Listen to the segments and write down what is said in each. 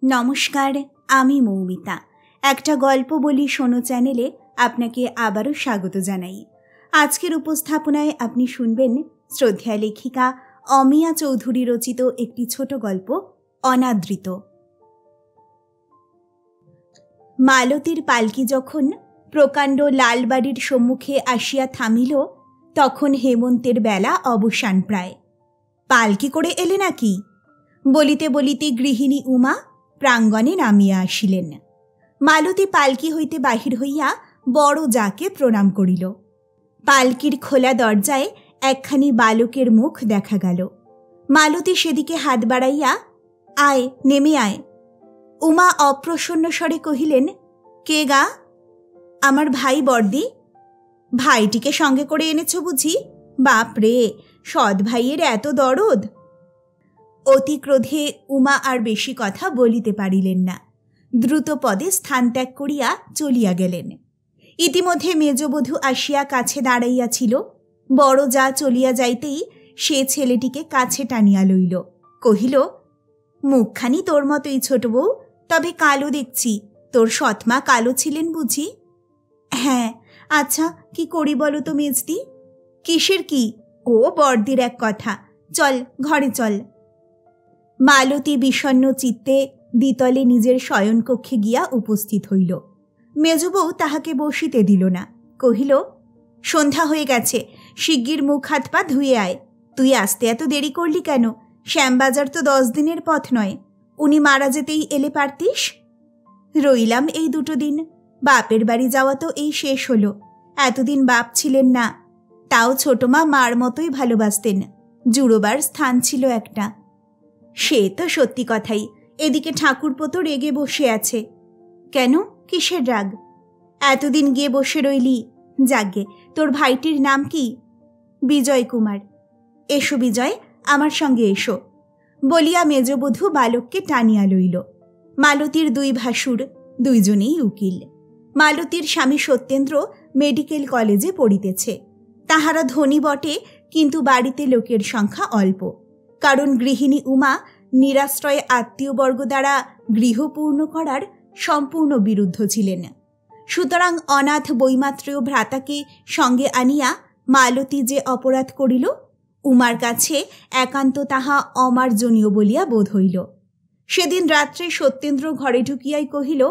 নমস্কার, আমি মৌমিতা। একটা গল্প বলি শোনো চ্যানেলে আপনাকে আবারও স্বাগত জানাই। আজকের উপস্থাপনায় আপনি শুনবেন শ্রদ্ধেয়া লেখিকা অমিয়া চৌধুরী রচিত একটি ছোট গল্প অনাদৃত। মালতীর পালকি যখন প্রকাণ্ড লালবাড়ির সম্মুখে আসিয়া থামিল, তখন হেমন্তের বেলা অবসান প্রায়। পালকি করে এলে নাকি বলিতে বলিতে গৃহিণী উমা প্রাঙ্গণে নামিয়া আসিলেন। মালতী পালকি হইতে বাহির হইয়া বড় যাকে প্রণাম করিল। পালকির খোলা দরজায় একখানি বালকের মুখ দেখা গেল। মালতী সেদিকে হাত বাড়াইয়া, আয়, নেমে আয়। উমা অপ্রসন্ন স্বরে কহিলেন, কে গা? আমার ভাই বর্দি। ভাইটিকে সঙ্গে করে এনেছ বুঝি? বাপ রে, সৎ ভাইয়ের এত দরদ। অতি ক্রোধে উমা আর বেশি কথা বলিতে পারিলেন না। দ্রুত পদে স্থান ত্যাগ করিয়া চলিয়া গেলেন। ইতিমধ্যে মেজবধূ আসিয়া কাছে দাঁড়াইয়াছিল। বড় যা চলিয়া যাইতেই সে ছেলেটিকে কাছে টানিয়া লইল। কহিল, মুখখানি তোর মতোই ছোট বউ, তবে কালো দেখছি। তোর সৎমা কালো ছিলেন বুঝি? হ্যাঁ। আচ্ছা, কি করি বলো তো মেজদি? কিসের কি? ও বর্দির এক কথা। চল, ঘরে চল। মালতী বিষণ্ণ চিত্তে দ্বিতলে নিজের শয়নকক্ষে গিয়া উপস্থিত হইল। মেজবউ তাহাকে বসিতে দিল না। কহিল, সন্ধ্যা হয়ে গেছে, শিগগির মুখ হাত পা ধুয়ে আয়। তুই আসতে এত দেরি করলি কেন? শ্যামবাজার তো 10 দিনের পথ নয়। উনি মারা যেতেই এলে পারতিস। রইলাম এই 2 দিন। বাপের বাড়ি যাওয়া তো এই শেষ হলো। এতদিন বাপ ছিলেন না, তাও ছোট মা মার মতোই ভালোবাসতেন। জুড়োবার স্থান ছিল একটা। সে তো সত্যি কথাই। এদিকে ঠাকুরপো তো রেগে বসে আছে। কেন, কিসের রাগ? এতদিন গিয়ে বসে রইলি। যাগে, তোর ভাইটির নাম কি? বিজয় কুমার। এসো বিজয়, আমার সঙ্গে এসো বলিয়া মেজবধূ বালককে টানিয়া লইল। মালতীর 2 ভাসুর, 2জনেই উকিল। মালতীর স্বামী সত্যেন্দ্র মেডিকেল কলেজে পড়িতেছে। তাহারা ধনী বটে, কিন্তু বাড়িতে লোকের সংখ্যা অল্প। কারণ গৃহিণী উমা নিরাশ্রয় আত্মীয়বর্গ দ্বারা গৃহ পূর্ণ করার সম্পূর্ণ বিরুদ্ধ ছিলেন। সুতরাং অনাথ বৈমাত্রেয় ভ্রাতাকে সঙ্গে আনিয়া মালতী যে অপরাধ করিল, উমার কাছে একান্ত তাহা অমার্জনীয় বলিয়া বোধ হইল। সেদিন রাত্রে সত্যেন্দ্র ঘরে ঢুকিয়াই কহিল,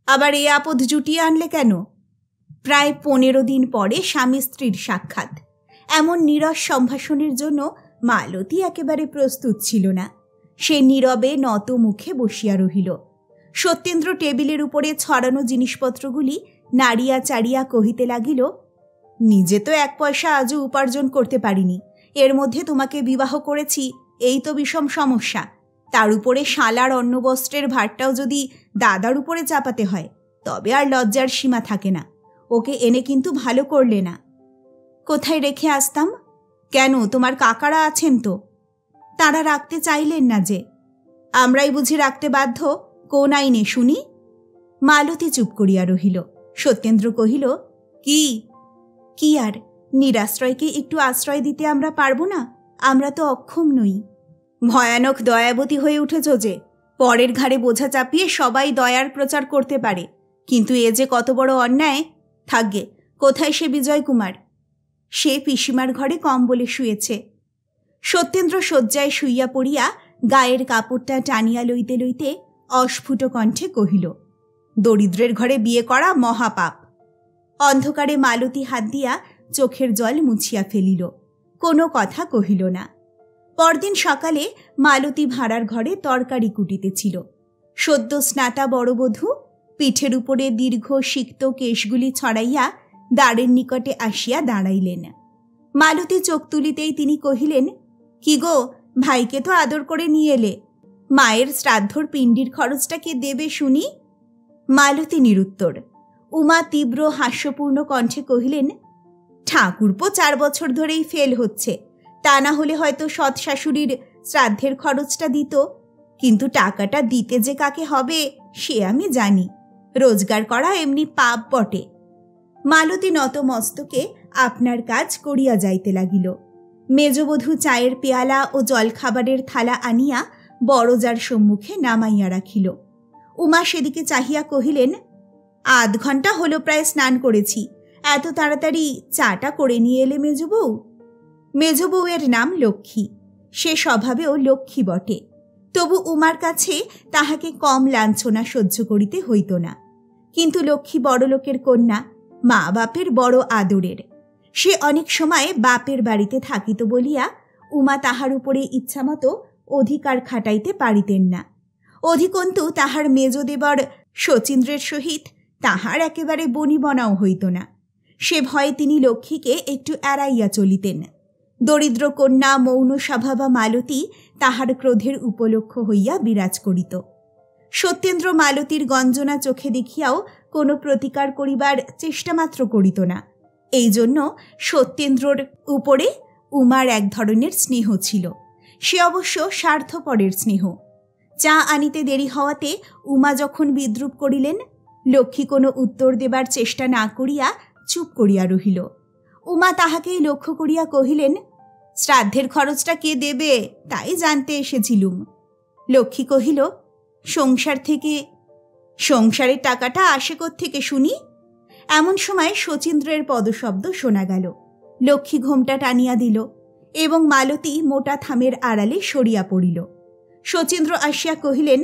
আবার এ আপদ জুটিয়ে আনলে কেন? প্রায় 15 দিন পরে স্বামী স্ত্রীর সাক্ষাৎ। এমন নীরস সম্ভাষণের জন্য মালতী একেবারে প্রস্তুত ছিল না। সে নীরবে নত মুখে বসিয়া রহিল। সত্যেন্দ্র টেবিলের উপরে ছড়ানো জিনিসপত্রগুলি নাড়িয়া চাড়িয়া কহিতে লাগিল, নিজে তো 1 পয়সা আজও উপার্জন করতে পারিনি। এর মধ্যে তোমাকে বিবাহ করেছি, এই তো বিষম সমস্যা। তার উপরে শালার অন্নবস্ত্রের ভারটাও যদি দাদার উপরে চাপাতে হয়, তবে আর লজ্জার সীমা থাকে না। ওকে এনে কিন্তু ভালো করলে না। কোথায় রেখে আসতাম? কেন, তোমার কাকারা আছেন তো? তারা রাখতে চাইলেন না যে। আমরাই বুঝি রাখতে বাধ্য? কোন আইনে শুনি? মালতী চুপ করিয়া রহিল। সত্যেন্দ্র কহিল, কি আর, নিরাশ্রয়কে একটু আশ্রয় দিতে আমরা পারব না? আমরা তো অক্ষম নই। ভয়ানক দয়াবতী হয়ে উঠেছ যে। পরের ঘাড়ে বোঝা চাপিয়ে সবাই দয়ার প্রচার করতে পারে, কিন্তু এ যে কত বড় অন্যায়। থাকবে, কোথায় সে বিজয় কুমার? সে পিসিমার ঘরে কম্বলে শুয়েছে। সত্যেন্দ্র শয্যায় শুইয়া পড়িয়া গায়ের কাপড়টা টানিয়া লইতে লইতে অস্ফুট কণ্ঠে কহিল, দরিদ্রের ঘরে বিয়ে করা মহাপাপ। অন্ধকারে মালতী হাত দিয়া চোখের জল মুছিয়া ফেলিল। কোনো কথা কহিল না। পরদিন সকালে মালতী ভাড়ার ঘরে তরকারি কুটিতেছিল। সদ্য স্নাতা বড়বধূ পিঠের উপরে দীর্ঘ সিক্ত কেশগুলি ছড়াইয়া দ্বারের নিকটে আসিয়া দাঁড়াইলেন। মালতী চোখ তুলিতেই তিনি কহিলেন, কি গো, ভাইকে তো আদর করে নিয়ে এলে। মায়ের শ্রাদ্ধর পিণ্ডির খরচটা কে দেবে শুনি? মালতী নিরুত্তর। উমা তীব্র হাস্যপূর্ণ কণ্ঠে কহিলেন, ঠাকুরপো 4 বছর ধরেই ফেল হচ্ছে। তা না হলে হয়তো সৎ শাশুড়ির শ্রাদ্ধের খরচটা দিত, কিন্তু টাকাটা দিতে যে কাকে হবে সে আমি জানি। রোজগার করা এমনি পাপ বটে। মালতী নত মস্তকে আপনার কাজ করিয়া যাইতে লাগিল। মেজবধূ চায়ের পেয়ালা ও জলখাবারের থালা আনিয়া বড়জার সম্মুখে নামাইয়া রাখিল। উমা সেদিকে চাহিয়া কহিলেন, আধ ঘণ্টা হলো প্রায় স্নান করেছি, এত তাড়াতাড়ি চাটা করে নিয়ে এলে মেজবউ? মেজবউয়ের নাম লক্ষ্মী, সে স্বভাবেও লক্ষ্মী বটে, তবু উমার কাছে তাহাকে কম লাঞ্ছনা সহ্য করিতে হইত না। কিন্তু লক্ষ্মী বড়লোকের কন্যা, মা বাপের বড় আদরের, সে অনেক সময় বাপের বাড়িতে থাকিত বলিয়া উমা তাহার উপরে ইচ্ছামতো অধিকার খাটাইতে পারিতেন না। অধিকন্তু তাহার মেজদেবর শচীন্দ্রের সহিত তাহার একেবারে বনিবনাও হইত না। সে ভয়ে তিনি লক্ষ্মীকে একটু এড়াইয়া চলিতেন। দরিদ্র কন্যা মৌন স্বভাবা মালতী তাহার ক্রোধের উপলক্ষ হইয়া বিরাজ করিত। সত্যেন্দ্র মালতীর গঞ্জনা চোখে দেখিয়াও কোনো প্রতিকার করিবার চেষ্টামাত্র করিত না। এই জন্য সত্যেন্দ্রর উপরে উমার এক ধরনের স্নেহ ছিল, সে অবশ্য স্বার্থপরের স্নেহ। চা আনিতে দেরি হওয়াতে উমা যখন বিদ্রূপ করিলেন, লক্ষ্মী কোনো উত্তর দেবার চেষ্টা না করিয়া চুপ করিয়া রহিল। উমা তাহাকেই লক্ষ্য করিয়া কহিলেন, শ্রাদ্ধের খরচটা কে দেবে তাই জানতে এসেছিলুম। লক্ষ্মী কহিল, সংসার থেকে। সংসারের টাকাটা আসে কোত্থেকে শুনি? এমন সময় শচীন্দ্রের পদশব্দ শোনা গেল। লক্ষ্মী ঘোমটা টানিয়া দিল এবং মালতী মোটা থামের আড়ালে সরিয়া পড়িল। শচীন্দ্র আসিয়া কহিলেন,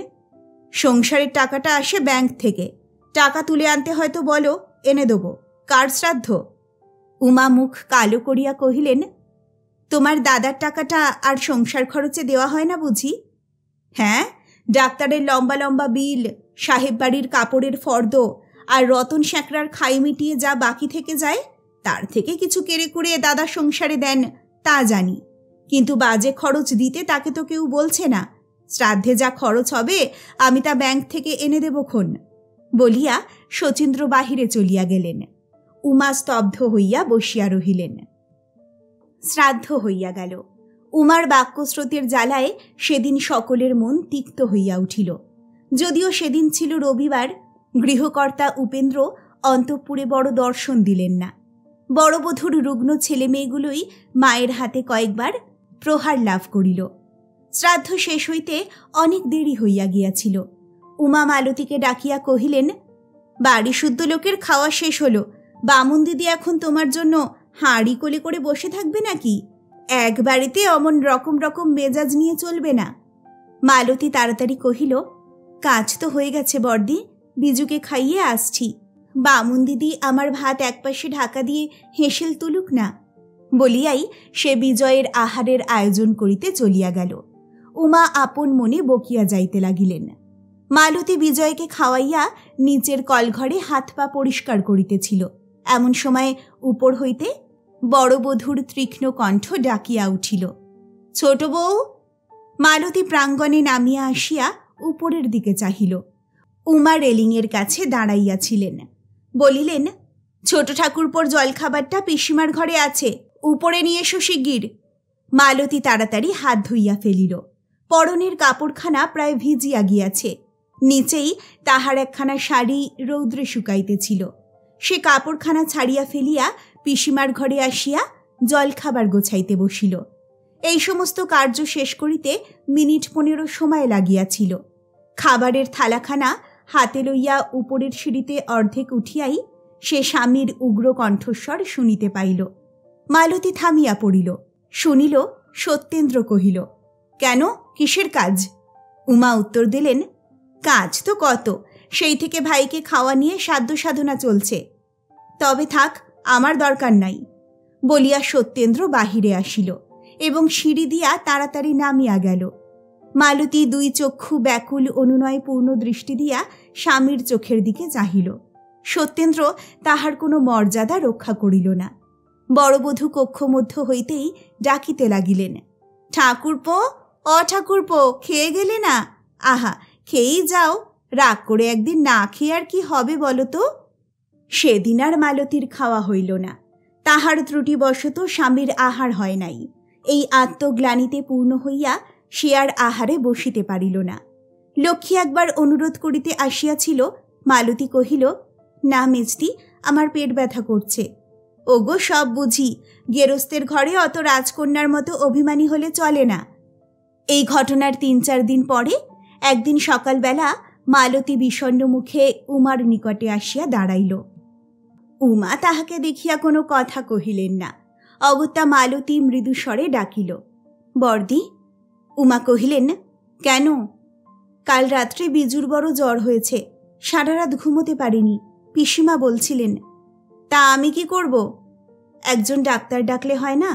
সংসারের টাকাটা আসে ব্যাংক থেকে, টাকা তুলে আনতে হয়তো বলো, এনে দেব। কার শ্রাদ্ধ? উমা মুখ কালো করিয়া কহিলেন, তোমার দাদার টাকাটা আর সংসার খরচে দেওয়া হয় না বুঝি? হ্যাঁ, ডাক্তারের লম্বা লম্বা বিল, সাহেব বাড়ির কাপড়ের ফর্দ আর রতন স্যাঁকড়ার খাই মিটিয়ে যা বাকি থেকে যায়, তার থেকে কিছু কেড়ে কুড়ে দাদা সংসারে দেন তা জানি, কিন্তু বাজে খরচ দিতে তাকে তো কেউ বলছে না। শ্রাদ্ধে যা খরচ হবে আমি তা ব্যাংক থেকে এনে দেবক্ষণ বলিয়া শচীন্দ্র বাহিরে চলিয়া গেলেন। উমা স্তব্ধ হইয়া বসিয়া রহিলেন। শ্রাদ্ধ হইয়া গেল। উমার বাক্যস্রোতের জ্বালায় সেদিন সকলের মন তিক্ত হইয়া উঠিল। যদিও সেদিন ছিল রবিবার, গৃহকর্তা উপেন্দ্র অন্তঃপুরে বড় দর্শন দিলেন না। বড়বধূর রুগ্ন ছেলে মেয়েগুলোই মায়ের হাতে কয়েকবার প্রহার লাভ করিল। শ্রাদ্ধ শেষ হইতে অনেক দেরি হইয়া গিয়াছিল। উমা মালতীকে ডাকিয়া কহিলেন, বাড়ি শুদ্ধ লোকের খাওয়া শেষ হলো, বামুন দিদি এখন তোমার জন্য হাঁড়ি কোলে করে বসে থাকবে নাকি? এক বাড়িতে অমন রকম রকম মেজাজ নিয়ে চলবে না। মালতী তাড়াতাড়ি কহিল, কাজ তো হয়ে গেছে বর্দি, বিজুকে খাইয়ে আসছি। বামুন দিদি আমার ভাত একপাশে ঢাকা দিয়ে হেসেল তুলুক না। বলিয়াই সে বিজয়ের আহারের আয়োজন করিতে চলিয়া গেল। উমা আপন মনে বকিয়া যাইতে লাগিলেন। মালতী বিজয়কে খাওয়াইয়া নিচের কলঘরে হাত পা পরিষ্কার করিতেছিল। এমন সময় উপর হইতে বড়বধূর তীক্ষ্ণ কণ্ঠ ডাকিয়া উঠিল, ছোট বউ। মালতী প্রাঙ্গণে নামিয়া আসিয়া উপরের দিকে চাহিল। উমা রেলিংয়ের কাছে দাঁড়াইয়াছিলেন। বলিলেন, ছোট ঠাকুরপোর জলখাবারটা পিসিমার ঘরে আছে, উপরে নিয়ে এসো শিগগির। মালতী তাড়াতাড়ি হাত ধুইয়া ফেলিল। পরনের কাপড়খানা প্রায় ভিজিয়া গিয়াছে। নিচেই তাহার একখানা শাড়ি রৌদ্রে শুকাইতেছিল। সে কাপড়খানা ছাড়িয়া ফেলিয়া পিসিমার ঘরে আসিয়া জলখাবার গোছাইতে বসিল। এই সমস্ত কার্য শেষ করিতে মিনিট 15 সময় লাগিয়াছিল। খাবারের থালাখানা হাতে লইয়া উপরের সিঁড়িতে অর্ধেক উঠিয়াই সে স্বামীর উগ্র কণ্ঠস্বর শুনিতে পাইল। মালতী থামিয়া পড়িল। শুনিল সত্যেন্দ্র কহিল, কেন, কিসের কাজ? উমা উত্তর দিলেন, কাজ তো কত, সেই থেকে ভাইকে খাওয়া নিয়ে সাধ্য সাধনা চলছে। তবে থাক, আমার দরকার নাই বলিয়া সত্যেন্দ্র বাহিরে আসিল এবং সিঁড়ি দিয়া তাড়াতাড়ি নামিয়া গেল। মালতী দুই চক্ষু ব্যাকুল অনুনয় পূর্ণ দৃষ্টি দিয়া স্বামীর চোখের দিকে চাহিল। সত্যেন্দ্র তাহার কোনো মর্যাদা রক্ষা করিল না। বড়বধূ কক্ষমধ্য হইতেই ডাকিতে লাগিলেন, ঠাকুরপো, ঠাকুরপো, খেয়ে গেলে না? আহা, খেয়েই যাও, রাগ করে একদিন না খেয়ে আর কি হবে বলো তো? সেদিন আর মালতীর খাওয়া হইল না। তাহার ত্রুটিবশত স্বামীর আহার হয় নাই। এই আত্মগ্লানিতে পূর্ণ হইয়া সে আর আহারে বসিতে পারিল না। লক্ষ্মী একবার অনুরোধ করিতে আসিয়াছিল। মালতী কহিল, না মেজদি, আমার পেট ব্যথা করছে। ওগো, সব বুঝি, গেরস্তের ঘরে অত রাজকন্যার মতো অভিমানী হলে চলে না। এই ঘটনার ৩-৪ দিন পরে একদিন সকালবেলা মালতী বিষণ্ণ মুখে উমার নিকটে আসিয়া দাঁড়াইল। উমা তাহাকে দেখিয়া কোনো কথা কহিলেন না। অগত্যা মালতী মৃদুস্বরে ডাকিল, বর্দি। উমা কহিলেন, কেন? কাল রাত্রে বিজুর বড় জ্বর হয়েছে, সারা রাত ঘুমোতে পারিনি, পিসিমা বলছিলেন। তা আমি কি করব? একজন ডাক্তার ডাকলে হয় না?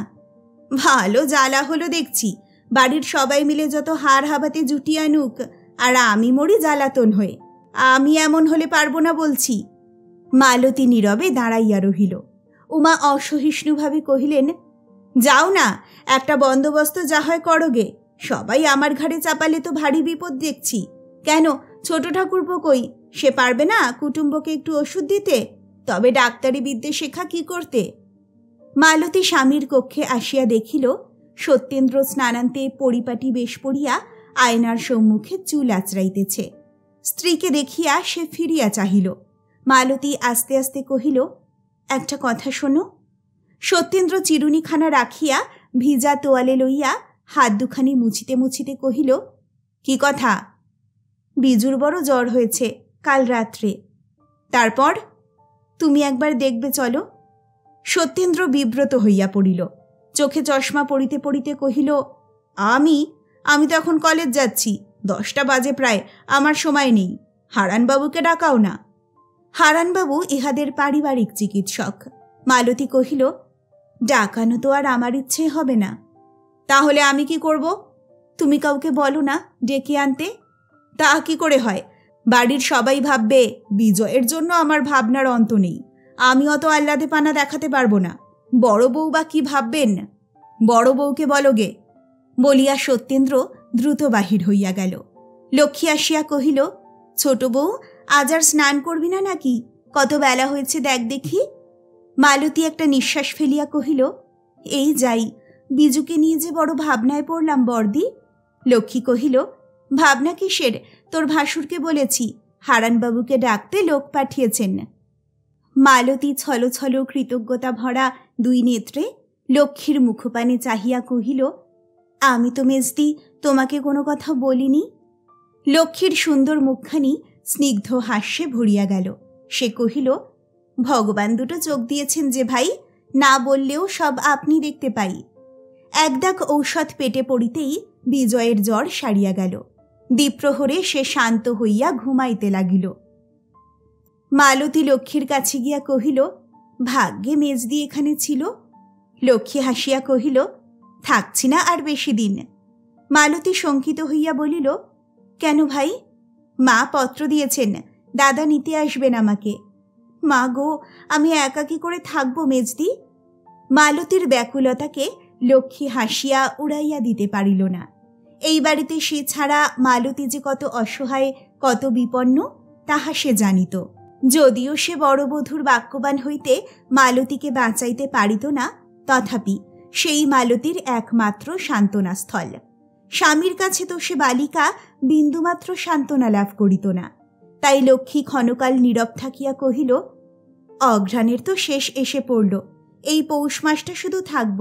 ভালো জ্বালা হলো দেখছি, বাড়ির সবাই মিলে যত হাড় হাবাতে জুটিয়ে আনুক, আর আমি মরি জ্বালাতন হয়ে। আমি এমন হলে পারবো না বলছি। মালতী নীরবে দাঁড়াইয়া রহিল। উমা অসহিষ্ণুভাবে কহিলেন, যাও না, একটা বন্দোবস্ত যা হয় করোগে। সবাই আমার ঘাড়ে চাপালে তো ভারী বিপদ দেখছি। কেন, ছোট ঠাকুরপো কই? সে পারবে না কুটুম্বকে একটু ওষুধ দিতে? তবে ডাক্তারি বিদ্যে শেখা কি করতে? মালতী স্বামীর কক্ষে আসিয়া দেখিল সত্যেন্দ্র স্নানান্তে পরিপাটি বেশ পড়িয়া আয়নার সম্মুখে চুল আঁচড়াইতেছে। স্ত্রীকে দেখিয়া সে ফিরিয়া চাহিল। মালতী আস্তে আস্তে কহিল, একটা কথা শোনো। সত্যেন্দ্র চিরুনিখানা রাখিয়া ভিজা তোয়ালে লইয়া হাত দুখানি মুছিতে মুছিতে কহিল, কি কথা? বিজুর বড় জ্বর হয়েছে কাল রাত্রে। তারপর? তুমি একবার দেখবে চলো। সত্যেন্দ্র বিব্রত হইয়া পড়িল। চোখে চশমা পড়িতে পড়িতে কহিল, আমি তো এখন কলেজ যাচ্ছি, 10টা বাজে প্রায়, আমার সময় নেই। হারানবাবুকে ডাকাও না। হারানবাবু ইহাদের পারিবারিক চিকিৎসক। মালতী কহিল, ডাকানো তো আর আমার ইচ্ছে হবে না। তাহলে আমি কি করব? তুমি কাউকে বলো না ডেকে আনতে। তা কি করে হয়? বাড়ির সবাই ভাববে বিজয়ের জন্য আমার ভাবনার অন্ত নেই। আমি অত আহ্লাদে পানা দেখাতে পারবো না। বড় বউ বা কি ভাববেন? বড় বউকে বলো গে। বলিয়া সত্যেন্দ্র দ্রুত বাহির হইয়া গেল। লক্ষ্মী আসিয়া কহিল, ছোট বউ, আজ আর স্নান করবি না নাকি? কত বেলা হয়েছে দেখ দেখি। মালতী একটা নিঃশ্বাস ফেলিয়া কহিল, এই যাই, বিজুকে নিয়ে যে বড় ভাবনায় পড়লাম বর্দি। লক্ষ্মী কহিল, ভাবনা কিসের? তোর ভাসুরকে বলেছি হারানবাবুকে ডাকতে লোক পাঠিয়েছেন। মালতী ছল ছল কৃতজ্ঞতা ভরা 2 নেত্রে লক্ষ্মীর মুখপানে চাহিয়া কহিল, আমি তো মেজদি তোমাকে কোনো কথা বলিনি। লক্ষ্মীর সুন্দর মুখখানি স্নিগ্ধ হাস্যে ভরিয়া গেল। সে কহিল, ভগবান দুটো চোখ দিয়েছেন যে ভাই, না বললেও সব আপনি দেখতে পাই। একদাক ঔষধ পেটে পড়িতেই বিজয়ের জ্বর সারিয়া গেল। দ্বীপ্রহরে সে শান্ত হইয়া ঘুমাইতে লাগিল। মালতী লক্ষ্মীর কাছে গিয়া কহিল, ভাগ্যে মেজদি এখানে ছিল। লক্ষ্মী হাসিয়া কহিল, থাকছি না আর বেশি দিন। মালতী শঙ্কিত হইয়া বলিল, কেন ভাই? মা পত্র দিয়েছেন, দাদা নিতে আসবেন আমাকে। মা গো, আমি একা কি করে থাকবো মেজদি? মালতীর ব্যাকুলতাকে লক্ষ্মী হাসিয়া উড়াইয়া দিতে পারিল না। এই বাড়িতে সে ছাড়া মালতী যে কত অসহায়, কত বিপন্ন, তাহা সে জানিত। যদিও সে বড় বধূর বাক্যবান হইতে মালতীকে বাঁচাইতে পারিত না, তথাপি সেই মালতীর একমাত্র সান্ত্বনাস্থল। স্বামীর কাছে তো সে বালিকা বিন্দুমাত্র সান্ত্বনা লাভ করিত না। তাই লক্ষ্মী ক্ষণকাল নীরব থাকিয়া কহিল, অঘ্রাণের তো শেষ এসে পড়ল, এই পৌষ মাসটা শুধু থাকব,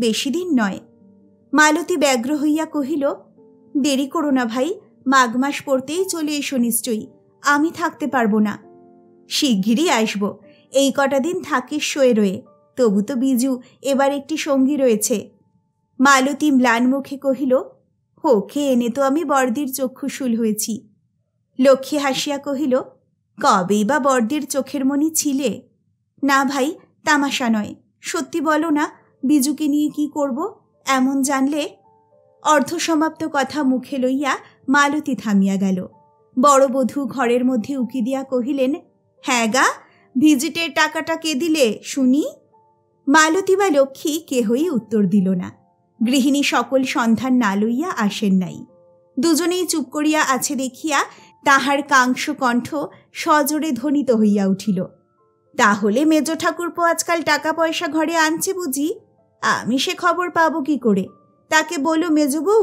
বেশি দিন নয়। মালতী ব্যগ্র হইয়া কহিল, দেরি করো না ভাই, মাঘ মাস পড়তেই চলে এসো নিশ্চয়ই, আমি থাকতে পারবো না। শিগগিরই আসব, এই কটা দিন থাকিস শোয়ে রয়ে, তবু তো বিজু এবার একটি সঙ্গী রয়েছে। মালতী ম্লান মুখে কহিল, ওকে এনে তো আমি বর্দির চক্ষুশূল হয়েছি। লক্ষ্মী হাসিয়া কহিল, কবেই বা বর্দির চোখের মণি ছিলে? না ভাই, তামাশা নয়, সত্যি বলো না, বিজুকে নিয়ে কি করব? এমন জানলে। অর্ধসমাপ্ত কথা মুখে লইয়া মালতী থামিয়া গেল। বড় বধূ ঘরের মধ্যে উকি দিয়া কহিলেন, হ্যাঁ গা, ভিজিটের টাকাটা কে দিলে শুনি? মালতী বা লক্ষ্মী কেহই উত্তর দিল না। গৃহিণী সকল সন্ধান না লইয়া আসেন নাই। দুজনেই চুপ করিয়া আছে দেখিয়া তাহার কাংস কণ্ঠ সজোরে ধ্বনিত হইয়া উঠিল, তাহলে মেজ ঠাকুরপো আজকাল টাকা পয়সা ঘরে আনছে বুঝি? আমি সে খবর পাবো কি করে? তাকে বলো মেজবউ,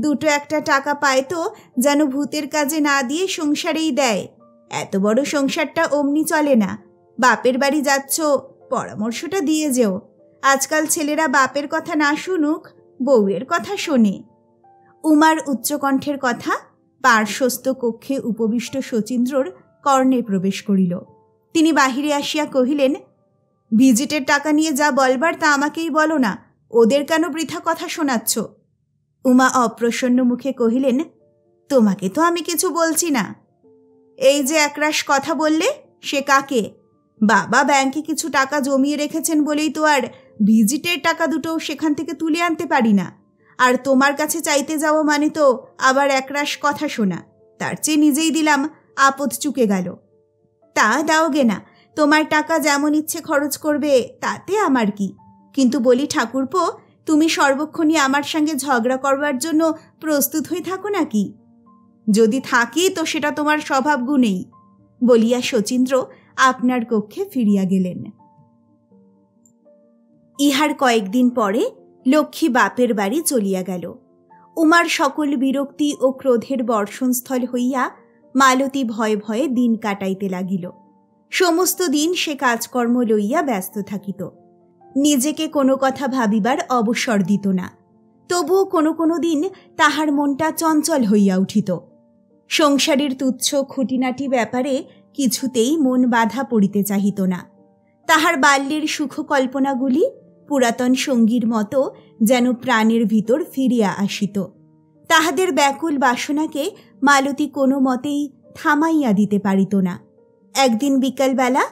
দুটো একটা টাকা পায় তো যেন ভূতের কাজে না দিয়ে সংসারেই দেয়। এত বড় সংসারটা অমনি চলে না। বাপের বাড়ি যাচ্ছ, পরামর্শটা দিয়ে যেও। আজকাল ছেলেরা বাপের কথা না শুনুক, বউয়ের কথা শোনে। উমার উচ্চকণ্ঠের কথা পার্শ্বস্থ কক্ষে উপবিষ্ট শচীন্দ্রর কর্ণে প্রবেশ করিল। তিনি বাহিরে আসিয়া কহিলেন, ভিজিটের টাকা নিয়ে যা বলবার তা আমাকেই বলো না, ওদের কেন বৃথা কথা শোনাচ্ছ? উমা অপ্রসন্ন মুখে কহিলেন, তোমাকে তো আমি কিছু বলছি না। এই যে একরাশ কথা বললে, সে কাকে? বাবা ব্যাংকে কিছু টাকা জমিয়ে রেখেছেন বলেই তো আর ভিজিটের টাকা দুটো সেখান থেকে তুলে আনতে পারি না। আর তোমার কাছে চাইতে যাওয়া মানে তো আবার একরাশ কথা শোনা। তার চেয়ে নিজেই দিলাম, আপদ চুকে গেল। তা দাওগে না, তোমার টাকা যেমন ইচ্ছে খরচ করবে, তাতে আমার কি। কিন্তু বলি ঠাকুরপো, তুমি সর্বক্ষণই আমার সঙ্গে ঝগড়া করবার জন্য প্রস্তুত হয়ে থাকো নাকি? যদি থাকি তো সেটা তোমার স্বভাব গুণেই, বলিয়া শচীন্দ্র আপনার কক্ষে ফিরিয়া গেলেন। ইহার কয়েকদিন পরে লক্ষ্মী বাপের বাড়ি চলিয়া গেল। উমার সকল বিরক্তি ও ক্রোধের বর্ষণস্থল হইয়া মালতী ভয়ে ভয়ে দিন কাটাইতে লাগিল। সমস্ত দিন সে কাজকর্ম লইয়া ব্যস্ত থাকিত। নিজেকে কোনো কথা ভাবিবার অবসর দিত না। তবুও কোনো কোনো দিন তাহার মনটা চঞ্চল হইয়া উঠিত। সংসারের তুচ্ছ খুঁটিনাটি ব্যাপারে কিছুতেই মন বাধা পড়িতে চাহিত না। তাহার বাল্যের সুখ কল্পনাগুলি পুরাতন সঙ্গীর মতো যেন প্রাণের ভিতর ফিরিয়া আসিত। তাহাদের ব্যাকুল বাসনাকে মালতী কোনো মতেই থামাইয়া দিতে পারিত না। একদিন বিকালবেলা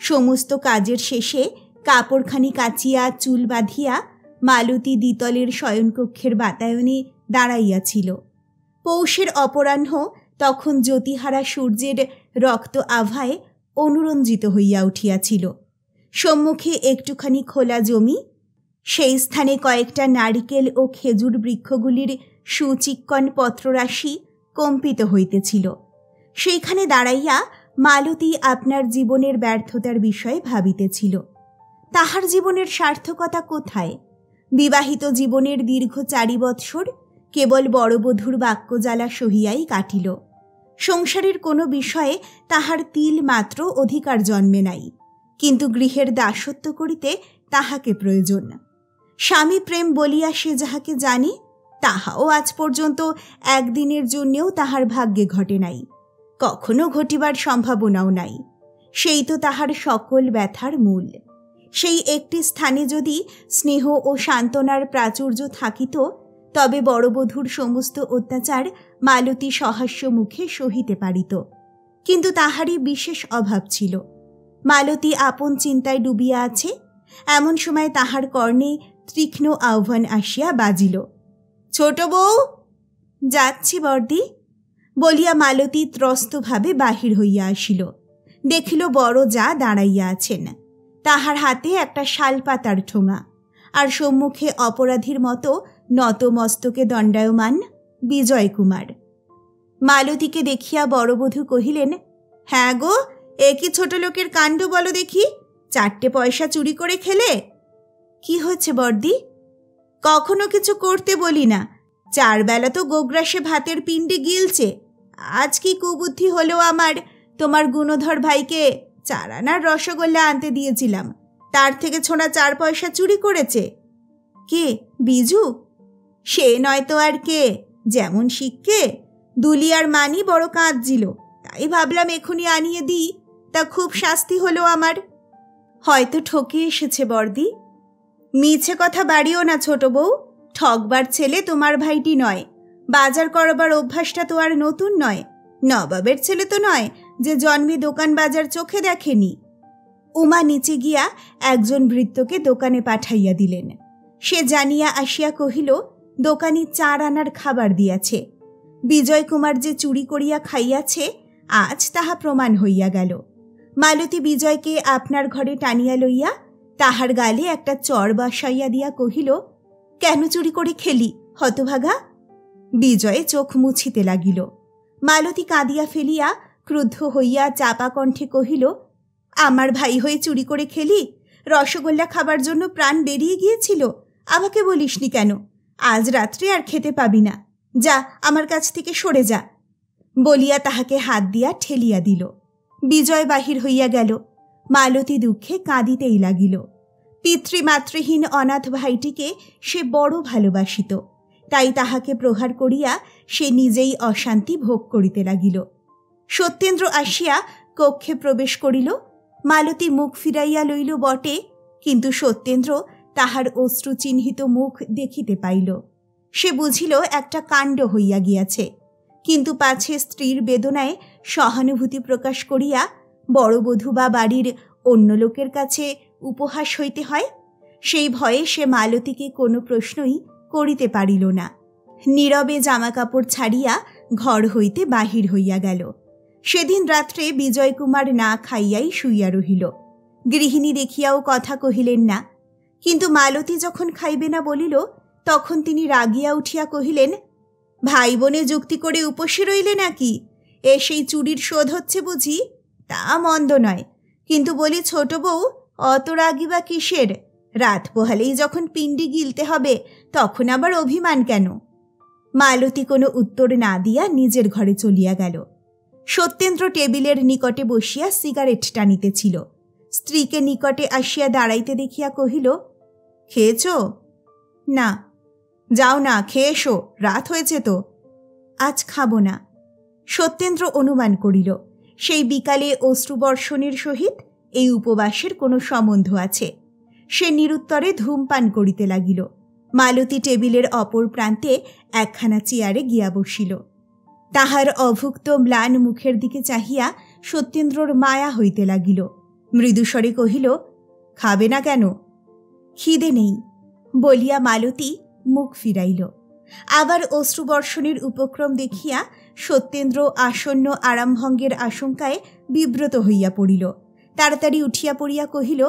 সমস্ত কাজের শেষে কাপড়খানি কাচিয়া চুল বাঁধিয়া মালতী দ্বিতলের শয়নকক্ষের বাতায়নে দাঁড়াইয়াছিল। পৌষের অপরাহ্ন তখন জ্যোতিহারা সূর্যের রক্ত আভায় অনুরঞ্জিত হইয়া উঠিয়াছিল। সম্মুখে একটুখানি খোলা জমি, সেই স্থানে কয়েকটা নারিকেল ও খেজুর বৃক্ষগুলির সুচিক্কণ পত্ররাশি কম্পিত হইতেছিল। সেইখানে দাঁড়াইয়া মালতী আপনার জীবনের ব্যর্থতার বিষয়ে ভাবিতেছিল। তাহার জীবনের সার্থকতা কোথায়? বিবাহিত জীবনের দীর্ঘ 4 বৎসর কেবল বড়বধূর বাক্যজ্বালা সহিয়াই কাটিল। সংসারের কোনো বিষয়ে তাহার তিল মাত্র অধিকার জন্মে নাই, কিন্তু গৃহের দাসত্ব করিতে তাহাকে প্রয়োজন। স্বামী প্রেম বলিয়া সে যাহাকে জানে, তাহাও আজ পর্যন্ত একদিনের জন্যেও তাহার ভাগ্যে ঘটে নাই, কখনো ঘটিবার সম্ভাবনাও নাই। সেই তো তাহার সকল ব্যথার মূল। সেই একটি স্থানে যদি স্নেহ ও সান্ত্বনার প্রাচুর্য থাকিত, তবে বড়বধূর সমস্ত অত্যাচার মালতী সহাস্য মুখে সহিতে পারিত। কিন্তু তাহারই বিশেষ অভাব ছিল। মালতী আপন চিন্তায় ডুবিয়া আছে, এমন সময় তাহার কর্ণে তীক্ষ্ণ আহ্বান আসিয়া বাজিল। ছোট বউ। যাচ্ছি বর্দি, বলিয়া মালতী ত্রস্তভাবে বাহির হইয়া আসিল। দেখিল বড় যা দাঁড়াইয়া আছেন। তাহার হাতে একটা শালপাতার ঠোঙা, আর সম্মুখে অপরাধীর মতো নতমস্তকে দণ্ডায়মান বিজয় কুমার। মালতীকে দেখিয়া বড়বধূ কহিলেন, হ্যাঁ গো, এ কি ছোট লোকের কাণ্ড বলো দেখি, 4টে পয়সা চুরি করে খেলে? কি হয়েছে বর্দি? কখনো কিছু করতে বলি না, 4 বেলা তো গোগ্রাসে ভাতের পিণ্ডে গিলছে। আজ কি কুবুদ্ধি হলো আমার, তোমার গুণধর ভাইকে 4 আনার রসগোল্লা আনতে দিয়েছিলাম, তার থেকে ছোঁড়া 4 পয়সা চুরি করেছে। কে? বিজু? সে নয় তো আর কে, যেমন শিখকে। দুলি আর মানি বড় কাঁদছিল, তাই ভাবলাম এখনই আনিয়ে দিই, তা খুব শাস্তি হলো আমার। হয়তো ঠকে এসেছে বর্দি। মিছে কথা বাড়িও না ছোট বউ, ঠকবার ছেলে তোমার ভাইটি নয়। বাজার করবার অভ্যাসটা তো আর নতুন নয়। নবাবের ছেলে তো নয় যে জন্মে দোকান বাজার চোখে দেখেনি। উমা নিচে গিয়া একজন ভৃত্যকে দোকানে পাঠাইয়া দিলেন। সে জানিয়া আসিয়া কহিল, দোকানি 4 আনার খাবার দিয়াছে। বিজয় কুমার যে চুরি করিয়া খাইয়াছে, আজ তাহা প্রমাণ হইয়া গেল। মালতী বিজয়কে আপনার ঘরে টানিয়া লইয়া তাহার গালে একটা চড় বসাইয়া দিয়া কহিল, কেন চুরি করে খেলি হতভাগা? বিজয় চোখ মুছিতে লাগিল। মালতী কাঁদিয়া ফেলিয়া ক্রুদ্ধ হইয়া চাপা কণ্ঠে কহিল, আমার ভাই হয়ে চুরি করে খেলি? রসগোল্লা খাবার জন্য প্রাণ বেরিয়ে গিয়েছিল, আমাকে বলিসনি কেন? আজ রাত্রে আর খেতে পাবি না, যা আমার কাছ থেকে সরে যা, বলিয়া তাহাকে হাত দিয়া ঠেলিয়া দিল। বিজয় বাহির হইয়া গেল। মালতী দুঃখে কাঁদিতেই লাগিল। পিতৃমাতৃহীন অনাথ ভাইটিকে সে বড় ভালোবাসিত, তাই তাহাকে প্রহার করিয়া সে নিজেই অশান্তি ভোগ করিতে লাগিল। সত্যেন্দ্র আসিয়া কক্ষে প্রবেশ করিল। মালতী মুখ ফিরাইয়া লইল বটে, কিন্তু সত্যেন্দ্র তাহার অশ্রুচিহ্নিত মুখ দেখিতে পাইল। সে বুঝিল একটা কাণ্ড হইয়া গিয়াছে, কিন্তু পাছে স্ত্রীর বেদনায় সহানুভূতি প্রকাশ করিয়া বড়বধূ বা বাড়ির অন্য লোকের কাছে উপহাস হইতে হয়, সেই ভয়ে সে মালতীকে কোনো প্রশ্নই করিতে পারিল না। নীরবে জামাকাপড় ছাড়িয়া ঘর হইতে বাহির হইয়া গেল। সেদিন রাত্রে বিজয়কুমার না খাইয়াই শুইয়া রহিল। গৃহিণী দেখিয়াও কথা কহিলেন না, কিন্তু মালতী যখন খাইবে না বলিল, তখন তিনি রাগিয়া উঠিয়া কহিলেন, ভাই বোনে যুক্তি করে উপসে রইলে নাকি? সেই চুরির শোধ হচ্ছে বুঝি? তা মন্দ নয়, কিন্তু বলি ছোট বউ, অত রাগিবা কিসের? রাত পোহালেই যখন পিণ্ডি গিলতে হবে, তখন আবার অভিমান কেন? মালতী কোনো উত্তর না দিয়া নিজের ঘরে চলিয়া গেল। সত্যেন্দ্র টেবিলের নিকটে বসিয়া সিগারেট টানিতেছিল। স্ত্রীকে নিকটে আসিয়া দাঁড়াইতে দেখিয়া কহিল, খেয়েছ? না। যাও না, খেয়ে এসো, রাত হয়েছে তো। আজ খাব না। সত্যেন্দ্র অনুমান করিল সেই বিকালে অশ্রুবর্ষণের সহিত এই উপবাসের কোনো সম্বন্ধ আছে। সে নিরুত্তরে ধূমপান করিতে লাগিল। মালতী টেবিলের অপর প্রান্তে একখানা চেয়ারে গিয়া বসিল। তাহার অভুক্ত ম্লান মুখের দিকে চাহিয়া সত্যেন্দ্রর মায়া হইতে লাগিল। মৃদুস্বরে কহিল, খাবে না কেন? খিদে নেই বলিয়া মালতী মুখ ফিরাইল। আবার অশ্রুবর্ষণের উপক্রম দেখিয়া সত্যেন্দ্র আসন্ন আরামভঙ্গের আশঙ্কায় বিব্রত হইয়া পড়িল। তাড়াতাড়ি উঠিয়া পড়িয়া কহিল,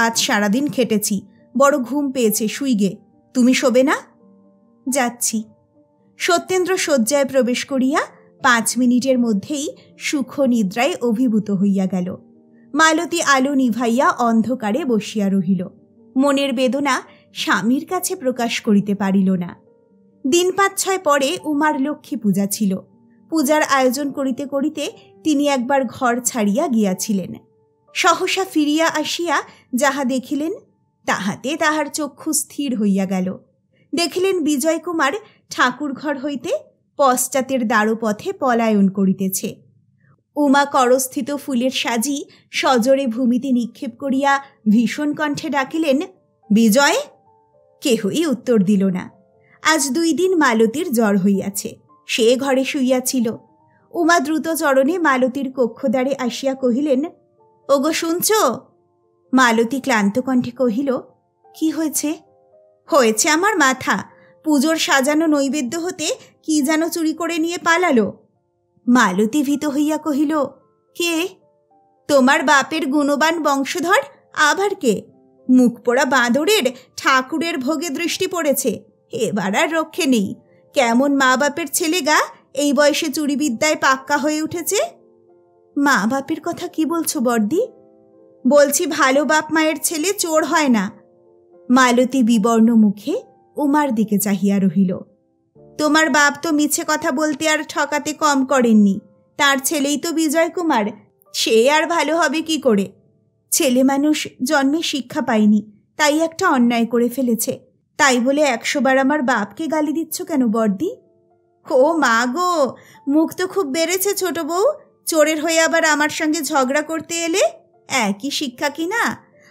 আজ সারাদিন খেটেছি, বড় ঘুম পেয়েছে, শুই গে। তুমি শোবে না? যাচ্ছি। সত্যেন্দ্র শয্যায় প্রবেশ করিয়া 5 মিনিটের মধ্যেই সুখ নিদ্রায় অভিভূত হইয়া গেল। মালতী আলো নিভাইয়া অন্ধকারে বসিয়া রহিল। মনের বেদনা স্বামীর কাছে প্রকাশ করিতে পারিল না। দিন 5-6 পরে উমার লক্ষ্মী পূজা ছিল। পূজার আয়োজন করিতে করিতে তিনি একবার ঘর ছাড়িয়া গিয়াছিলেন। সহসা ফিরিয়া আসিয়া যাহা দেখিলেন, তাহাতে তাহার চক্ষু স্থির হইয়া গেল। দেখিলেন বিজয়কুমার ঠাকুর ঘর হইতে পশ্চাতের দ্বারপথে পলায়ন করিতেছে। উমা করস্থিত ফুলের সাজি সজোরে ভূমিতে নিক্ষেপ করিয়া ভীষণ কণ্ঠে ডাকিলেন, বিজয়! কেহই উত্তর দিল না। আজ 2 দিন মালতীর জ্বর হইয়াছে, সে ঘরে শুইয়াছিল। উমা দ্রুত চরণে মালতীর কক্ষদ্বারে আসিয়া কহিলেন, ওগো শুনছ? মালতী ক্লান্ত কণ্ঠে কহিল, কি হয়েছে? হয়েছে আমার মাথা। পুজোর সাজানো নৈবেদ্য হতে কি যেন চুরি করে নিয়ে পালালো। মালতী ভীত হইয়া কহিল, কে? তোমার বাপের গুণবান বংশধর, আবার কে? মুখ পোড়া বাঁদরের ঠাকুরের ভোগে দৃষ্টি পড়েছে, এবার আর রক্ষে নেই। কেমন মা বাপের ছেলে গা, এই বয়সে চুরিবিদ্যায় পাক্কা হয়ে উঠেছে। মা বাপের কথা কি বলছো বর্দি? বলছি ভালো বাপ মায়ের ছেলে চোর হয় না। মালতী বিবর্ণ মুখে উমার দিকে চাহিয়া রহিল। তোমার বাপ তো মিছে কথা বলতে আর ঠকাতে কম করেননি। তার ছেলেই তো বিজয়কুমার, সে আর ভালো হবে কি করে? ছেলে মানুষ জন্মে শিক্ষা পায়নি, তাই একটা অন্যায় করে ফেলেছে। তাই বলে 100 বার আমার বাপকে গালি দিচ্ছ কেন বর্দি? ও মা গো, মুখ তো খুব বেড়েছে ছোট বউ। চোরের হয়ে আবার আমার সঙ্গে ঝগড়া করতে এলে? একই শিক্ষা কি না?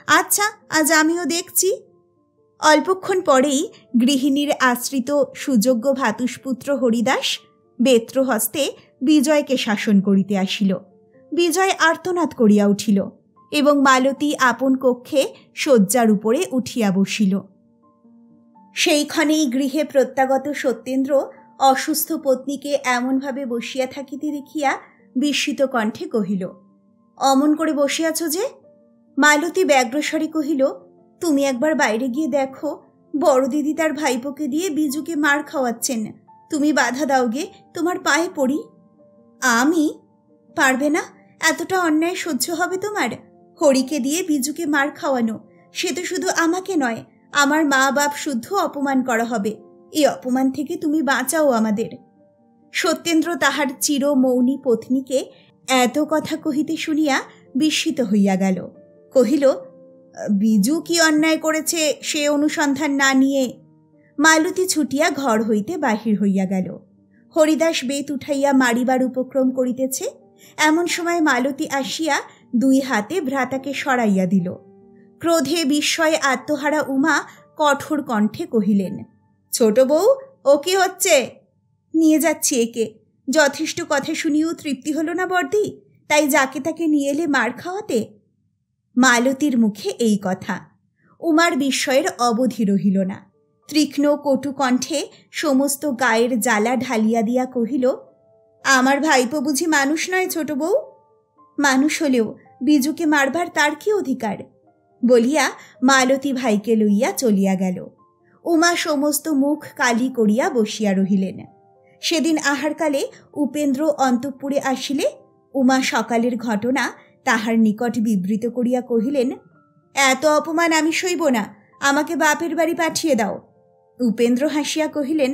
আচ্ছা, আজ আমিও দেখছি। অল্পক্ষণ পরেই গৃহিণীর আশ্রিত সুযোগ্য ভাতুষপুত্র হরিদাস বেত্র হস্তে বিজয়কে শাসন করিতে আসিল। বিজয় আর্তনাদ করিয়া উঠিল এবং মালতী আপন কক্ষে শয্যার উপরে উঠিয়া বসিল। সেইখানেই গৃহে প্রত্যাগত সত্যেন্দ্র অসুস্থ পত্নীকে এমনভাবে বসিয়া থাকিতে দেখিয়া বিস্মিত কণ্ঠে কহিল, অমন করে বসিয়াছ যে? মালতী ব্যগ্রস্বরে কহিল, তুমি একবার বাইরে গিয়ে দেখো, বড় দিদি তার ভাইপোকে দিয়ে বিজুকে মার খাওয়াচ্ছেন। তুমি বাধা দাও গে, তোমার পায়ে পড়ি। আমি? পারবে না? এতটা অন্যায় সহ্য হবে তোমার? হরিকে দিয়ে বিজুকে মার খাওয়ানো, সে তো শুধু আমাকে নয়, আমার মা বাপ শুদ্ধ অপমান করা হবে। এই অপমান থেকে তুমি বাঁচাও আমাদের। সত্যেন্দ্র তাহার চির মৌনী পত্নীকে এত কথা কহিতে শুনিয়া বিস্মিত হইয়া গেল। কহিল, বিজু কি অন্যায় করেছে সে অনুসন্ধান না নিয়ে? মালতী ছুটিয়া ঘর হইতে বাহির হইয়া গেল। হরিদাস বেত উঠাইয়া মারিবার উপক্রম করিতেছে, এমন সময় মালতী আসিয়া 2 হাতে ভ্রাতাকে সরাইয়া দিল। ক্রোধে বিস্ময়ে আত্মহারা উমা কঠোর কণ্ঠে কহিলেন, ছোট বউ, ও কি হচ্ছে? নিয়ে যাচ্ছি একে। যথেষ্ট কথা শুনিয়েও তৃপ্তি হলো না বর্দি, তাই যাকে তাকে নিয়ে এলে মার খাওয়াতে। মালতীর মুখে এই কথা। উমার বিস্ময়ের অবধি রহিল না। তীক্ষ্ণ কটু কণ্ঠে সমস্ত গায়ের জ্বালা ঢালিয়া দিয়া কহিল, আমার ভাইপো বুঝি মানুষ নয় ছোট বউ? মানুষ হলেও বিজুকে মারবার তার কি অধিকার? বলিয়া মালতী ভাইকে লইয়া চলিয়া গেল। উমা সমস্ত মুখ কালি করিয়া বসিয়া রহিলেন। সেদিন আহারকালে উপেন্দ্র অন্তঃপুরে আসিলে উমা সকালের ঘটনা তাহার নিকট বিবৃত করিয়া কহিলেন, এত অপমান আমি সইব না, আমাকে বাপের বাড়ি পাঠিয়ে দাও। উপেন্দ্র হাসিয়া কহিলেন,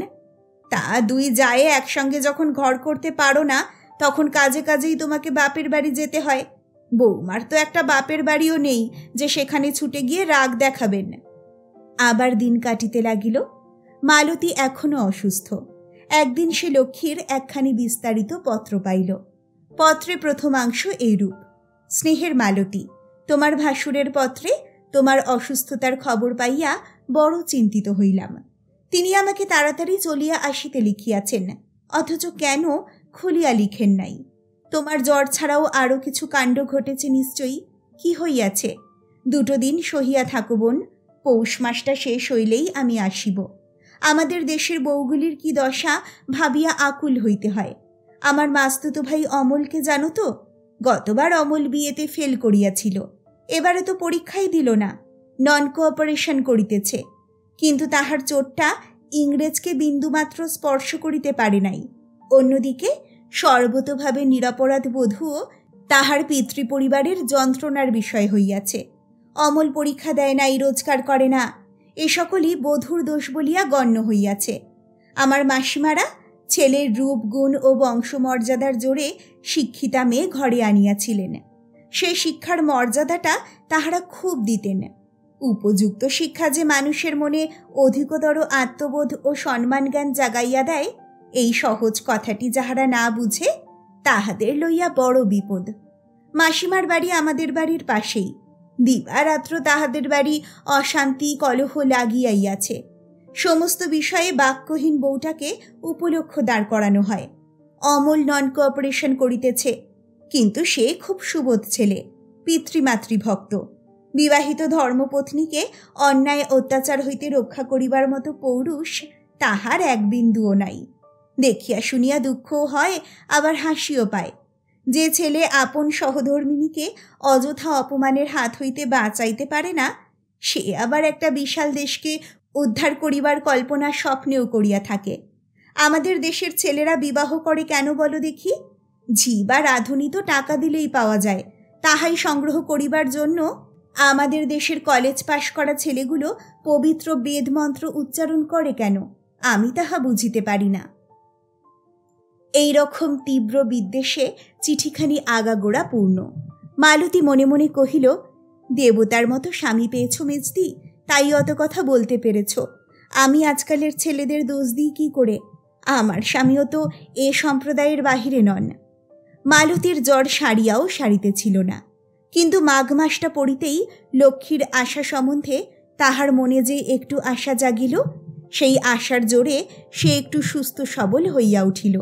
তা 2 জায়ে একসঙ্গে যখন ঘর করতে পারো না, তখন কাজে কাজেই তোমাকে বাপের বাড়ি যেতে হয়। বৌমার তো একটা বাপের বাড়িও নেই যে সেখানে ছুটে গিয়ে রাগ দেখাবেন। আবার দিন কাটিতে লাগিল। মালতী এখনো অসুস্থ। একদিন সে লক্ষ্মীর একখানি বিস্তারিত পত্র পাইল। পত্রে প্রথমাংশ এইরূপ, স্নেহের মালতী, তোমার ভাসুরের পত্রে তোমার অসুস্থতার খবর পাইয়া বড় চিন্তিত হইলাম। তিনি আমাকে তাড়াতাড়ি চলিয়া আসিতে লিখিয়াছেন, অথচ কেন খুলিয়া লিখেন নাই। তোমার জ্বর ছাড়াও আরও কিছু কাণ্ড ঘটেছে নিশ্চয়ই। কি হইয়াছে? 2 দিন সহিয়া থাকো বোন, পৌষ মাসটা শেষ হইলেই আমি আসিব। আমাদের দেশের বউগুলির কি দশা ভাবিয়া আকুল হইতে হয়। আমার মাস্তুতো ভাই অমলকে জানো তো? গতবার অমল বিয়েতে ফেল করিয়াছিল, এবারে তো পরীক্ষাই দিল না, নন কোঅপারেশন করিতেছে। কিন্তু তাহার চোটটা ইংরেজকে বিন্দুমাত্র স্পর্শ করিতে পারে নাই। অন্যদিকে সর্বতোভাবে নিরপরাধ বধূও তাহার পিতৃপরিবারের যন্ত্রণার বিষয় হইয়াছে। অমল পরীক্ষা দেয় নাই, রোজগার করে না, এ সকলই বধূর দোষ বলিয়া গণ্য হইয়াছে। আমার মাসিমারা ছেলের রূপ গুণ ও বংশমর্যাদার জোরে শিক্ষিতা মেয়ে ঘরে আনিয়াছিলেন। সে শিক্ষার মর্যাদাটা তাহারা খুব দিতেন। উপযুক্ত শিক্ষা যে মানুষের মনে অধিকতর আত্মবোধ ও সম্মানজ্ঞান জাগাইয়া দেয়, এই সহজ কথাটি যাহারা না বুঝে তাহাদের লইয়া বড় বিপদ। মাসিমার বাড়ি আমাদের বাড়ির পাশেই। দিবারাত্র তাহাদের বাড়ি অশান্তি কলহ লাগিয়াইয়াছে। সমস্ত বিষয়ে বাক্যহীন বউটাকে উপলক্ষ দাঁড় করানো হয়। অমল নন কোঅপারেশন করিতেছে, কিন্তু সে খুব সুবোধ ছেলে, পিতৃমাতৃভক্ত। বিবাহিত ধর্মপত্নীকে অন্যায় অত্যাচার হইতে রক্ষা করিবার মতো পৌরুষ তাহার এক বিন্দুও নাই। দেখিয়া শুনিয়া দুঃখও হয়, আবার হাসিও পায়। যে ছেলে আপন সহধর্মিণীকে অযথা অপমানের হাত হইতে বাঁচাইতে পারে না, সে আবার একটা বিশাল দেশকে উদ্ধার করিবার কল্পনা স্বপ্নেও করিয়া থাকে। আমাদের দেশের ছেলেরা বিবাহ করে কেন বলো দেখি? ঝি বা রাঁধুনি তো টাকা দিলেই পাওয়া যায়, তাহাই সংগ্রহ করিবার জন্য আমাদের দেশের কলেজ পাশ করা ছেলেগুলো পবিত্র বেদ মন্ত্র উচ্চারণ করে কেন? আমি তাহা বুঝিতে পারি না। এই রকম তীব্র বিদ্বেষে চিঠিখানি আগাগোড়া পূর্ণ। মালতী মনে মনে কহিল, দেবতার মতো স্বামী পেয়েছ মেজদি, তাই অত কথা বলতে পেরেছ। আমি আজকালের ছেলেদের দোষ দিই কি করে? আমার স্বামীও তো এ সম্প্রদায়ের বাহিরে নন। মালতীর জ্বর সারিয়াও সারিতেছিল না, কিন্তু মাঘ মাসটা পড়িতেই লক্ষ্মীর আশা সম্বন্ধে তাহার মনে যে একটু আশা জাগিল, সেই আশার জোরে সে একটু সুস্থ সবল হইয়া উঠিল।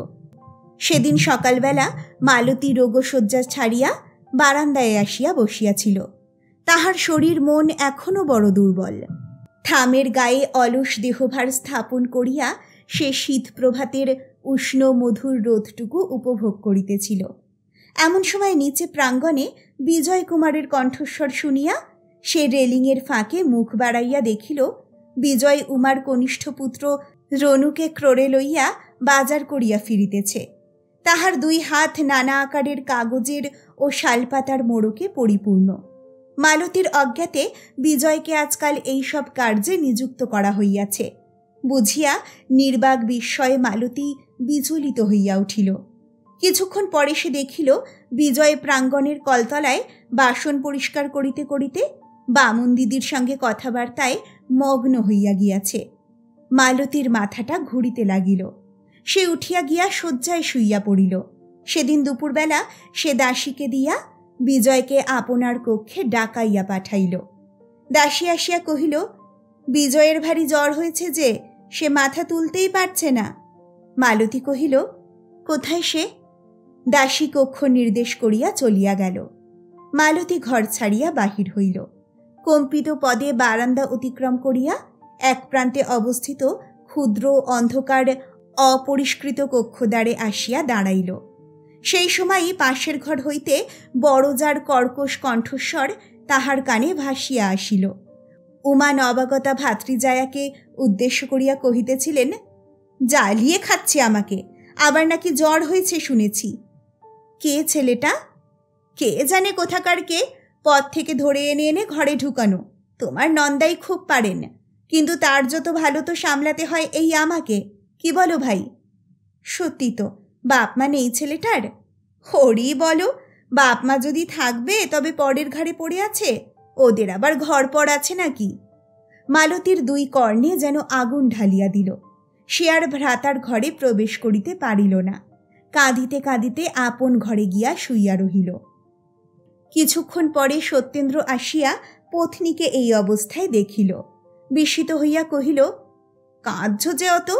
সেদিন সকালবেলা মালতী রোগশয্যা ছাড়িয়া বারান্দায় আসিয়া বসিয়াছিল। তাহার শরীর মন এখনো বড় দুর্বল। থামের গায়ে অলস দেহভার স্থাপন করিয়া সে শীত প্রভাতের উষ্ণ মধুর রোদটুকু উপভোগ করিতেছিল। এমন সময় নিচে প্রাঙ্গণে বিজয় কুমারের কণ্ঠস্বর শুনিয়া সে রেলিংয়ের ফাঁকে মুখ বাড়াইয়া দেখিল বিজয় উমার কনিষ্ঠ পুত্র রনুকে ক্রোড়ে লইয়া বাজার করিয়া ফিরিতেছে। তাহার 2 হাত নানা আকারের কাগজের ও শালপাতার মোড়কে পরিপূর্ণ। মালতীর অজ্ঞাতে বিজয়কে আজকাল এইসব কার্যে নিযুক্ত করা হইয়াছে বুঝিয়া নির্বাক বিস্ময়ে মালতী বিচলিত হইয়া উঠিল। কিছুক্ষণ পরে সে দেখিল বিজয় প্রাঙ্গণের কলতলায় বাসন পরিষ্কার করিতে করিতে বামুন দিদির সঙ্গে কথাবার্তায় মগ্ন হইয়া গিয়াছে। মালতীর মাথাটা ঘুরিতে লাগিল। সে উঠিয়া গিয়া শয্যায় শুইয়া পড়িল। সেদিন দুপুরবেলা সে দাসীকে দিয়া বিজয়কে আপনার কক্ষে ডাকাইয়া পাঠাইল। দাসী আসিয়া কহিল, বিজয়ের ভারী জ্বর হয়েছে যে, সে মাথা তুলতেই পারছে না। মালতী কহিল, কোথায় সে? দাসী কক্ষ নির্দেশ করিয়া চলিয়া গেল। মালতী ঘর ছাড়িয়া বাহির হইল। কম্পিত পদে বারান্দা অতিক্রম করিয়া এক প্রান্তে অবস্থিত ক্ষুদ্র অন্ধকার অপরিষ্কৃত কক্ষদ্বারে আসিয়া দাঁড়াইল। সেই সময়ই পাশের ঘর হইতে বড়জার কর্কশ কণ্ঠস্বর তাহার কানে ভাসিয়া আসিল। উমা নবাগতা ভাতৃজায়াকে উদ্দেশ্য করিয়া কহিতেছিলেন, জ্বালিয়ে খাচ্ছে আমাকে, আবার নাকি জ্বর হয়েছে শুনেছি। কে ছেলেটা? কে জানে কোথাকার কে, পথ থেকে ধরে এনে এনে ঘরে ঢুকানো। তোমার নন্দাই খুব পারেন, কিন্তু তার যত ভালো তো সামলাতে হয় এই আমাকে। কি বলো ভাই? সত্যি তো, বাপ মা নেই ছেলেটার? হরি বলো, বাপ মা যদি থাকবে তবে পরের ঘাড়ে পড়ে আছে, ওদের আবার ঘর পর আছে নাকি? মালতীর দুই কর্ণে যেন আগুন ঢালিয়া দিল। সে আর ভ্রাতার ঘরে প্রবেশ করিতে পারিল না। কাঁদিতে কাঁদিতে আপন ঘরে গিয়া শুইয়া রহিল। কিছুক্ষণ পরে সত্যেন্দ্র আসিয়া পত্নীকে এই অবস্থায় দেখিল। বিস্মিত হইয়া কহিল, কাঁদছ যে অত?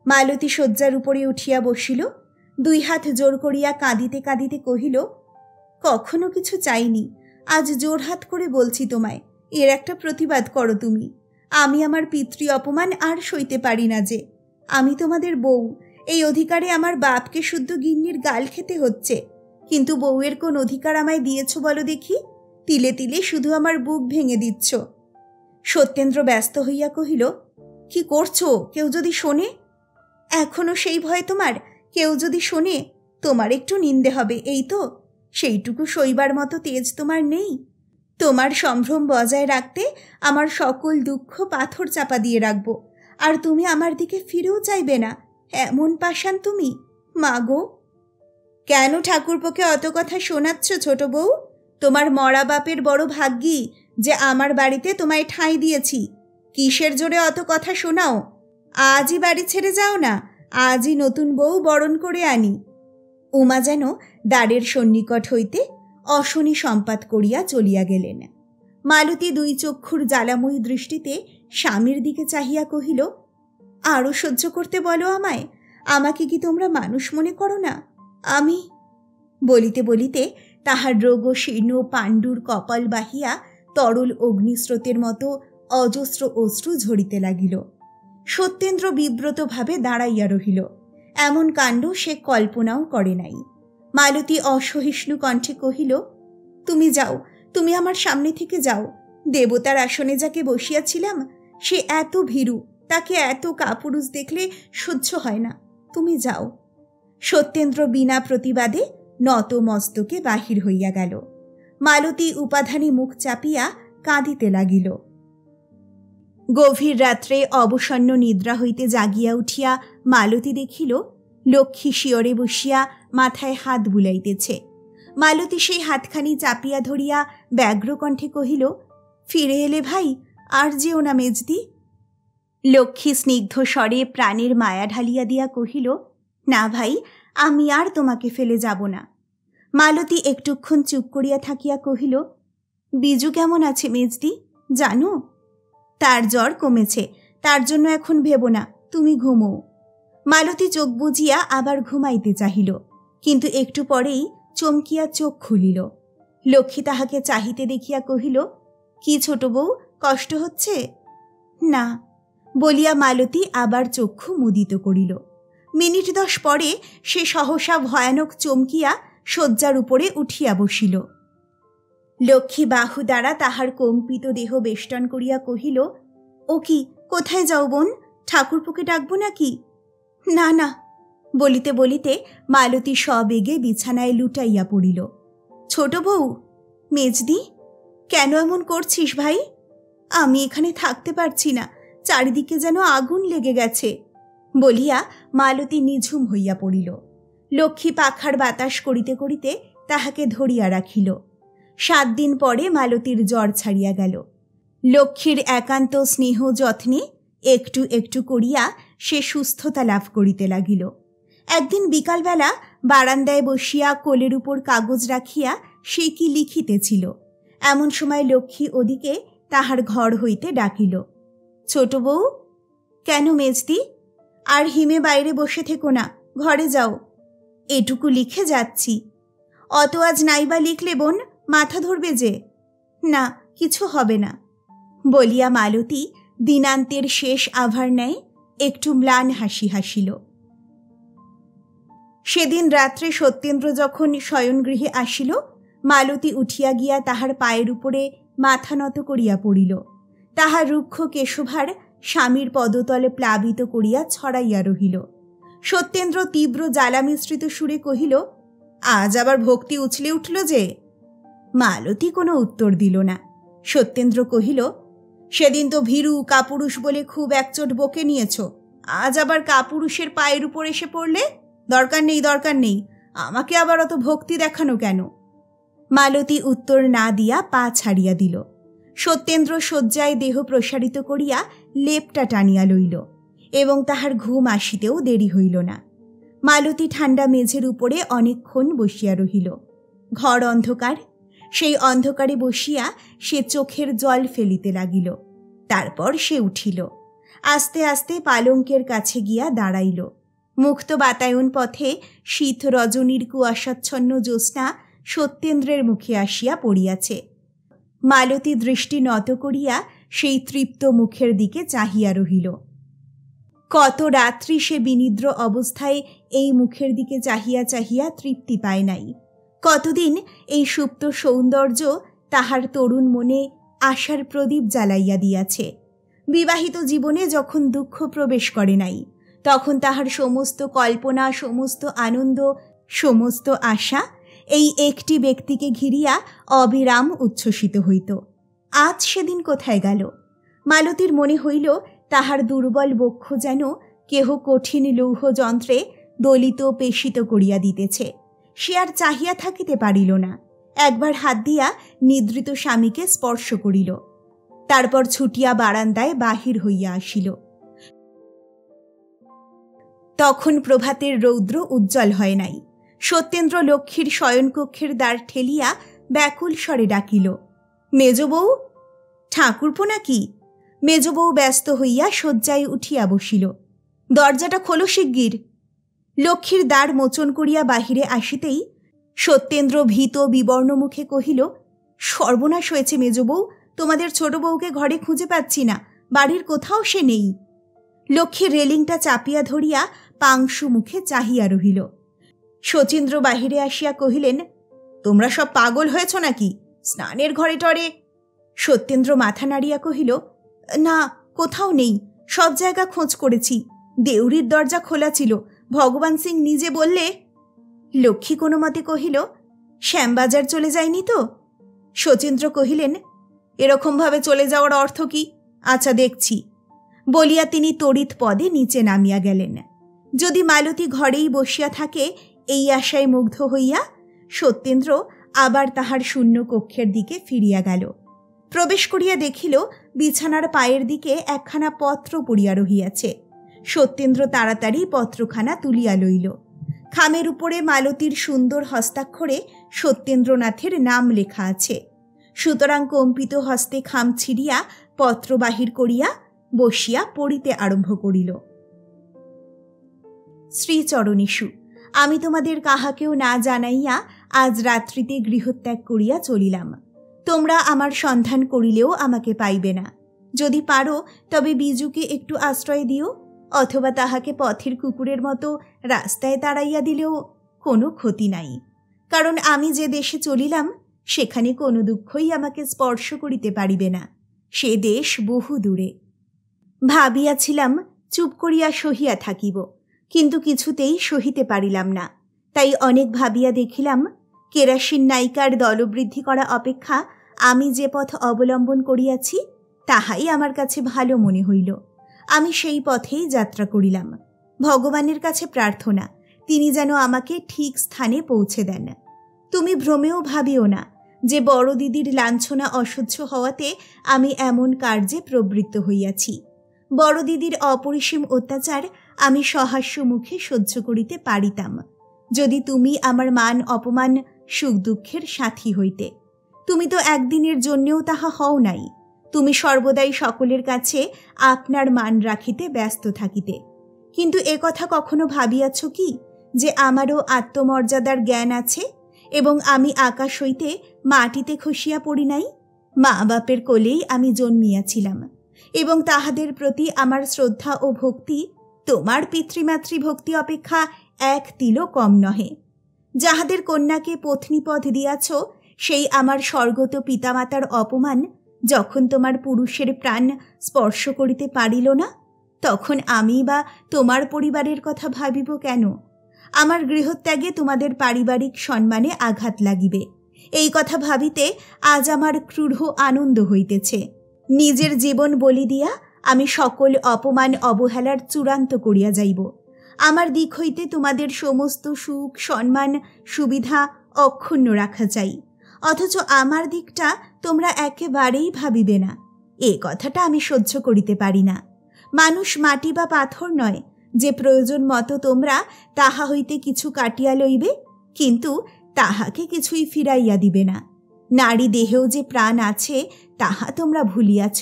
মালতী শয্যার উপরে উঠিয়া বসিল। দুই হাত জোর করিয়া কাঁদিতে কাঁদিতে কহিল, কখনো কিছু চাইনি, আজ জোর হাত করে বলছি তোমায়, এর একটা প্রতিবাদ করো তুমি। আমি আমার পিতৃ অপমান আর সইতে পারি না যে। আমি তোমাদের বউ, এই অধিকারে আমার বাপকে শুদ্ধ গিন্নির গাল খেতে হচ্ছে। কিন্তু বউয়ের কোন অধিকার আমায় দিয়েছ বলো দেখি? তিলে তিলে শুধু আমার বুক ভেঙে দিচ্ছ। সত্যেন্দ্র ব্যস্ত হইয়া কহিল, কি করছো? কেউ যদি শোনে? এখনো সেই ভয় তোমার? কেউ যদি শোনে তোমার একটু নিন্দে হবে, এই তো? সেইটুকু সইবার মতো তেজ তোমার নেই? তোমার সম্ভ্রম বজায় রাখতে আমার সকল দুঃখ পাথর চাপা দিয়ে রাখব, আর তুমি আমার দিকে ফিরেও চাইবে না, এমন পাষাণ তুমি? মা গো! কেন ঠাকুরপোকে অত কথা শোনাচ্ছ ছোট বউ? তোমার মরা বাপের বড় ভাগ্যি যে আমার বাড়িতে তোমায় ঠাঁই দিয়েছি। কিসের জোরে অত কথা শোনাও? আজই বাড়ি ছেড়ে যাও না, আজই নতুন বউ বরণ করে আনি। উমা যেন দ্বারের সন্নিকট হইতে অশনি সম্পাত করিয়া চলিয়া গেলেন। মালতী দুই চক্ষুর জ্বালাময়ী দৃষ্টিতে স্বামীর দিকে চাহিয়া কহিল, আরও সহ্য করতে বলো আমায়। আমাকে কি তোমরা মানুষ মনে করো না? আমি বলিতে বলিতে তাহার রোগ শীর্ণ পাণ্ডুর কপাল বাহিয়া তরল অগ্নিস্রোতের মতো অজস্র অশ্রু ঝরিতে লাগিল। সত্যেন্দ্র বিব্রতভাবে দাঁড়াইয়া রহিল। এমন কাণ্ড সে কল্পনাও করে নাই। মালতী অসহিষ্ণু কণ্ঠে কহিল, তুমি যাও, তুমি আমার সামনে থেকে যাও। দেবতার আসনে যাকে বসিয়াছিলাম সে এত ভীরু, তাকে এত কাপুরুষ দেখলে সহ্য হয় না। তুমি যাও। সত্যেন্দ্র বিনা প্রতিবাদে নত মস্তকে বাহির হইয়া গেল। মালতী উপাধানে মুখ চাপিয়া কাঁদিতে লাগিল। গভীর রাত্রে অবসন্ন নিদ্রা হইতে জাগিয়া উঠিয়া মালতী দেখিল লক্ষ্মী শিয়রে বসিয়া মাথায় হাত বুলাইতেছে। মালতী সেই হাতখানি চাপিয়া ধরিয়া ব্যগ্রকণ্ঠে কহিল, ফিরে এলে ভাই, আর যেও না মেজদি। লক্ষ্মী স্নিগ্ধ স্বরে প্রাণের মায়া ঢালিয়া দিয়া কহিল, না ভাই, আমি আর তোমাকে ফেলে যাব না। মালতী একটুক্ষণ চুপ করিয়া থাকিয়া কহিল, বিজু কেমন আছে মেজদি জানো? তার জ্বর কমেছে, তার জন্য এখন ভেবো না, তুমি ঘুমো। মালতী চোখ বুজিয়া আবার ঘুমাইতে চাহিল, কিন্তু একটু পরেই চমকিয়া চোখ খুলিল। লক্ষ্মী তাহাকে চাহিতে দেখিয়া কহিল, কি ছোট বউ, কষ্ট হচ্ছে? না বলিয়া মালতী আবার চক্ষু মুদিত করিল। মিনিট 10 পরে সে সহসা ভয়ানক চমকিয়া শয্যার উপরে উঠিয়া বসিল। লক্ষ্মী বাহু দ্বারা তাহার কম্পিত দেহ বেষ্টন করিয়া কহিল, ও কি, কোথায় যাও বোন? ঠাকুরপোকে ডাকবো নাকি? না না বলিতে বলিতে মালতী সবেগে বিছানায় লুটাইয়া পড়িল। ছোট বউ, মেজদি, কেন এমন করছিস ভাই? আমি এখানে থাকতে পারছি না, চারিদিকে যেন আগুন লেগে গেছে বলিয়া মালতী নিঝুম হইয়া পড়িল। লক্ষ্মী পাখার বাতাস করিতে করিতে তাহাকে ধরিয়া রাখিল। 7 দিন পরে মালতীর জ্বর ছাড়িয়া গেল। লক্ষ্মীর একান্ত স্নেহ যত্নে একটু একটু করিয়া সে সুস্থতা লাভ করিতে লাগিল। একদিন বিকালবেলা বারান্দায় বসিয়া কোলের উপর কাগজ রাখিয়া সে কি লিখিতেছিল, এমন সময় লক্ষ্মী ওদিকে তাহার ঘর হইতে ডাকিল, ছোট বউ। কেন মেজদি? আর হিমে বাইরে বসে থেকো না, ঘরে যাও। এটুকু লিখে যাচ্ছি। অত আজ নাইবা লিখলে বোন, মাথা ধরবে যে। না, কিছু হবে না বলিয়া মালতী দিনান্তের শেষ আভার ন্যায় একটু ম্লান হাসি হাসিল। সেদিন রাত্রে সত্যেন্দ্র যখন শয়নগৃহে আসিল, মালতী উঠিয়া গিয়া তাহার পায়ের উপরে মাথা নত করিয়া পড়িল। তাহার রুক্ষ কেশভার স্বামীর পদতলে প্লাবিত করিয়া ছড়াইয়া রহিল। সত্যেন্দ্র তীব্র জ্বালা মিশ্রিত সুরে কহিল, আজ আবার ভক্তি উছলে উঠল যে। মালতী কোনো উত্তর দিল না। সত্যেন্দ্র কহিল, সেদিন তো ভীরু কাপুরুষ বলে খুব একচোট বকে নিয়েছ, আজ আবার কাপুরুষের পায়ের উপর এসে পড়লে? দরকার নেই, দরকার নেই, আমাকে আবার অত ভক্তি দেখানো কেন? মালতী উত্তর না দিয়া পা ছাড়িয়া দিল। সত্যেন্দ্র শয্যায় দেহ প্রসারিত করিয়া লেপটা টানিয়া লইল এবং তাহার ঘুম আসিতেও দেরি হইল না। মালতী ঠান্ডা মেঝের উপরে অনেকক্ষণ বসিয়া রহিল। ঘর অন্ধকার। সেই অন্ধকারে বসিয়া সে চোখের জল ফেলিতে লাগিল। তারপর সে উঠিল, আস্তে আস্তে পালঙ্কের কাছে গিয়া দাঁড়াইল। মুক্ত বাতায়ন পথে শীত রজনীর কুয়াশাচ্ছন্ন জ্যোৎস্না সত্যেন্দ্রের মুখে আসিয়া পড়িয়াছে। মালতী দৃষ্টি নত করিয়া সেই তৃপ্ত মুখের দিকে চাহিয়া রহিল। কত রাত্রি সে বিনিদ্র অবস্থায় এই মুখের দিকে চাহিয়া চাহিয়া তৃপ্তি পায় নাই। কতদিন এই সুপ্ত সৌন্দর্য তাহার তরুণ মনে আশার প্রদীপ জ্বালাইয়া দিয়াছে। বিবাহিত জীবনে যখন দুঃখ প্রবেশ করে নাই, তখন তাহার সমস্ত কল্পনা, সমস্ত আনন্দ, সমস্ত আশা এই একটি ব্যক্তিকে ঘিরিয়া অবিরাম উচ্ছ্বসিত হইত। আজ সেদিন কোথায় গেল? মালতীর মনে হইল তাহার দুর্বল বক্ষ যেন কেহ কঠিন লৌহ যন্ত্রে দলিত পেশিত করিয়া দিতেছে। সে আর চাহিয়া থাকিতে পারিল না। একবার হাত দিয়া নিদ্রিত স্বামীকে স্পর্শ করিল, তারপর ছুটিয়া বারান্দায় বাহির হইয়া আসিল। তখন প্রভাতের রৌদ্র উজ্জ্বল হয় নাই। সত্যেন্দ্র লক্ষ্মীর শয়নকক্ষের দ্বার ঠেলিয়া ব্যাকুল স্বরে ডাকিল, মেজবউ। ঠাকুরপো নাকি? মেজবউ ব্যস্ত হইয়া শয্যায় উঠিয়া বসিল। দরজাটা খোলো শিগগির। লক্ষ্মীর দ্বার মোচন করিয়া বাহিরে আসিতেই সত্যেন্দ্র ভীত বিবর্ণ মুখে কহিল, সর্বনাশ হয়েছে মেজবউ, তোমাদের ছোট বউকে ঘরে খুঁজে পাচ্ছি না, বাড়ির কোথাও সে নেই। লক্ষ্মী রেলিংটা চাপিয়া ধরিয়া পাংশু মুখে চাহিয়া রহিল। শচীন্দ্র বাহিরে আসিয়া কহিলেন, তোমরা সব পাগল হয়েছ নাকি? স্নানের ঘরে টরে? সত্যেন্দ্র মাথা নাড়িয়া কহিল, না, কোথাও নেই, সব জায়গা খোঁজ করেছি। দেউরির দরজা খোলা ছিল, ভগবান সিং নিজে বললে। লক্ষ্মী কোনো মতে কহিল, শ্যামবাজার চলে যায়নি তো? শচীন্দ্র কহিলেন, এরকমভাবে চলে যাওয়ার অর্থ কি? আচ্ছা, দেখছি বলিয়া তিনি তড়িৎ পদে নিচে নামিয়া গেলেন। যদি মালতী ঘরেই বসিয়া থাকে এই আশায় মুগ্ধ হইয়া সত্যেন্দ্র আবার তাহার শূন্য কক্ষের দিকে ফিরিয়া গেল। প্রবেশ করিয়া দেখিল বিছানার পায়ের দিকে একখানা পত্র পড়িয়া রহিয়াছে। সত্যেন্দ্র তাড়াতাড়ি পত্রখানা তুলিয়া লইল। খামের উপরে মালতীর সুন্দর হস্তাক্ষরে সত্যেন্দ্রনাথের নাম লেখা আছে। সুতরাং কম্পিত হস্তে খাম ছিঁড়িয়া পত্র বাহির করিয়া বসিয়া পড়িতে আরম্ভ করিল। শ্রীচরণেষু, আমি তোমাদের কাহাকেও না জানাইয়া আজ রাত্রিতে গৃহত্যাগ করিয়া চলিলাম। তোমরা আমার সন্ধান করিলেও আমাকে পাইবে না। যদি পারো তবে বিজুকে একটু আশ্রয় দিও, অথবা তাহাকে পথের কুকুরের মতো রাস্তায় তাড়াইয়া দিলেও কোনো ক্ষতি নাই। কারণ আমি যে দেশে চলিলাম সেখানে কোনো দুঃখই আমাকে স্পর্শ করিতে পারিবে না। সে দেশ বহু দূরে। ভাবিয়াছিলাম চুপ করিয়া সহিয়া থাকিব, কিন্তু কিছুতেই সহিতে পারিলাম না। তাই অনেক ভাবিয়া দেখিলাম কেরাসিন নায়িকার দলবৃদ্ধি করা অপেক্ষা আমি যে পথ অবলম্বন করিয়াছি তাহাই আমার কাছে ভালো মনে হইল। আমি সেই পথেই যাত্রা করিলাম। ভগবানের কাছে প্রার্থনা তিনি যেন আমাকে ঠিক স্থানে পৌঁছে দেন। তুমি ভ্রমেও ভাবিও না যে বড় দিদির লাঞ্ছনা অসহ্য হওয়াতে আমি এমন কার্যে প্রবৃত্ত হইয়াছি। বড় দিদির অপরিসীম অত্যাচার আমি সহাস্য মুখে সহ্য করিতে পারিতাম, যদি তুমি আমার মান অপমান সুখ দুঃখের সাথী হইতে। তুমি তো একদিনের জন্যেও তাহা হও নাই। তুমি সর্বদাই সকলের কাছে আপনার মান রাখিতে ব্যস্ত থাকিতে। কিন্তু এ কথা কখনো ভাবিয়াছ কি যে আমারও আত্মমর্যাদার জ্ঞান আছে এবং আমি আকাশ হইতে মাটিতে খসিয়া পড়ি নাই? মা বাপের কোলেই আমি জন্মিয়াছিলাম এবং তাহাদের প্রতি আমার শ্রদ্ধা ও ভক্তি তোমার পিতৃমাতৃ ভক্তি অপেক্ষা এক তিলও কম নহে। যাহাদের কন্যাকে পত্নীপদ দিয়াছ, সেই আমার স্বর্গত পিতামাতার অপমান যখন তোমার পুরুষের প্রাণ স্পর্শ করিতে পারিল না, তখন আমি বা তোমার পরিবারের কথা ভাবিব কেন? আমার গৃহত্যাগে তোমাদের পারিবারিক সম্মানে আঘাত লাগিবে, এই কথা ভাবিতে আজ আমার ক্রূঢ় আনন্দ হইতেছে। নিজের জীবন বলি দিয়া আমি সকল অপমান অবহেলার চূড়ান্ত করিয়া যাইব। আমার দিক হইতে তোমাদের সমস্ত সুখ সম্মান সুবিধা অক্ষুণ্ণ রাখা চাই, অথচ আমার দিকটা তোমরা একেবারেই ভাবিবে না। এ কথাটা আমি সহ্য করিতে পারি না। মানুষ মাটি বা পাথর নয় যে প্রয়োজন মতো তোমরা তাহা হইতে কিছু কাটিয়া লইবে, কিন্তু তাহাকে কিছুই ফিরাইয়া দিবে না। নারী দেহেও যে প্রাণ আছে তাহা তোমরা ভুলিয়াছ।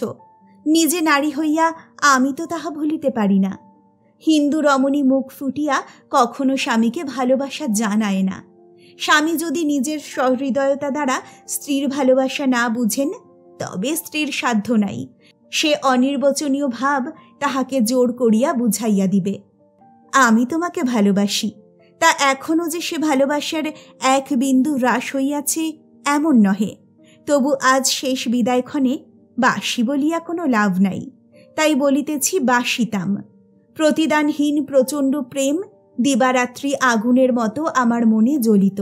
নিজে নারী হইয়া আমি তো তাহা ভুলিতে পারি না। হিন্দু রমণী মুখ ফুটিয়া কখনো স্বামীকে ভালোবাসা জানায় না। স্বামী যদি নিজের সহৃদয়তা দ্বারা স্ত্রীর ভালোবাসা না বুঝেন, তবে স্ত্রীর সাধ্য নাই সে অনির্বচনীয় ভাব তাহাকে জোর করিয়া বুঝাইয়া দিবে। আমি তোমাকে ভালোবাসি, তা এখনও যে সে ভালোবাসার এক বিন্দু হ্রাস হইয়াছে এমন নহে। তবু আজ শেষ বিদায়ক্ষণে বাসি বলিয়া কোনো লাভ নাই, তাই বলিতেছি বাসিতাম। প্রতিদানহীন প্রচণ্ড প্রেম দিবারাত্রি আগুনের মতো আমার মনে জ্বলিত।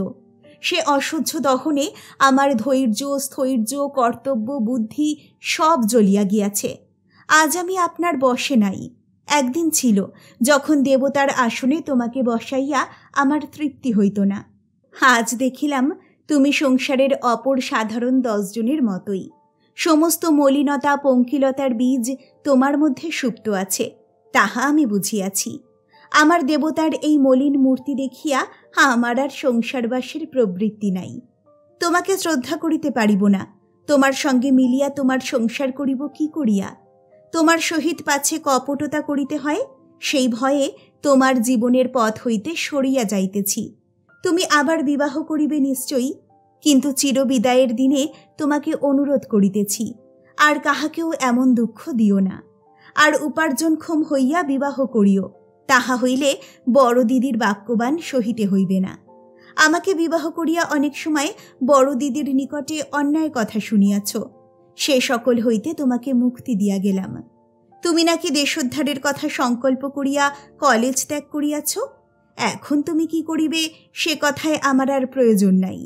সে অসহ্য দহনে আমার ধৈর্য স্থৈর্য কর্তব্য বুদ্ধি সব জ্বলিয়া গিয়াছে। আজ আমি আপনার বশে নাই। একদিন ছিল যখন দেবতার আসনে তোমাকে বসাইয়া আমার তৃপ্তি হইত না। আজ দেখিলাম তুমি সংসারের অপর সাধারণ 10 জনের মতোই। সমস্ত মলিনতা পঙ্কিলতার বীজ তোমার মধ্যে সুপ্ত আছে, তাহা আমি বুঝিয়াছি। আমার দেবতার এই মলিন মূর্তি দেখিয়া আমার আর সংসারবাসের প্রবৃত্তি নাই। তোমাকে শ্রদ্ধা করিতে পারিব না, তোমার সঙ্গে মিলিয়া তোমার সংসার করিব কি করিয়া? তোমার সহিত পাছে কপটতা করিতে হয়, সেই ভয়ে তোমার জীবনের পথ হইতে সরিয়া যাইতেছি। তুমি আবার বিবাহ করিবে নিশ্চয়ই, কিন্তু চিরবিদায়ের দিনে তোমাকে অনুরোধ করিতেছি, আর কাহাকেও এমন দুঃখ দিও না। আর উপার্জনক্ষম হইয়া বিবাহ করিও, তাহা হইলে বড় দিদির বাক্যবান সহিতে হইবে না। আমাকে বিবাহ করিয়া অনেক সময় বড় দিদির নিকটে অন্যায় কথা শুনিয়াছ, সে সকল হইতে তোমাকে মুক্তি দিয়া গেলাম। তুমি নাকি দেশোদ্ধারের কথা সংকল্প করিয়া কলেজ ত্যাগ করিয়াছ। এখন তুমি কি করিবে সে কথায় আমার আর প্রয়োজন নাই।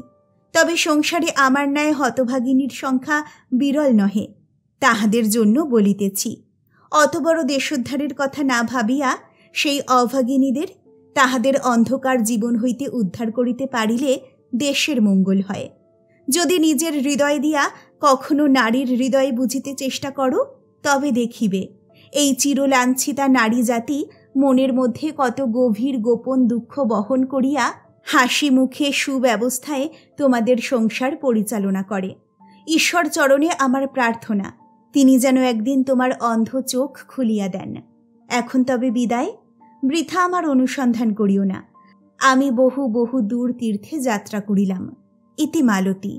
তবে সংসারে আমার ন্যায় হতভাগিনীর সংখ্যা বিরল নহে, তাহাদের জন্য বলিতেছি। অত বড় দেশোদ্ধারের কথা না ভাবিয়া সেই অভাগিনীদের তাহাদের অন্ধকার জীবন হইতে উদ্ধার করিতে পারিলে দেশের মঙ্গল হয়। যদি নিজের হৃদয় দিয়া কখনো নারীর হৃদয় বুঝিতে চেষ্টা করো, তবে দেখিবে এই চিরলাঞ্ছিতা নারী জাতি মনের মধ্যে কত গভীর গোপন দুঃখ বহন করিয়া হাসি মুখে সুব্যবস্থায় তোমাদের সংসার পরিচালনা করে। ঈশ্বর চরণে আমার প্রার্থনা, তিনি যেন একদিন তোমার অন্ধ চোখ খুলিয়া দেন। এখন তবে বিদায়। বৃথা আমার অনুসন্ধান করিও না। আমি বহু বহু দূর তীর্থে যাত্রা করিলাম। ইতি মালতী।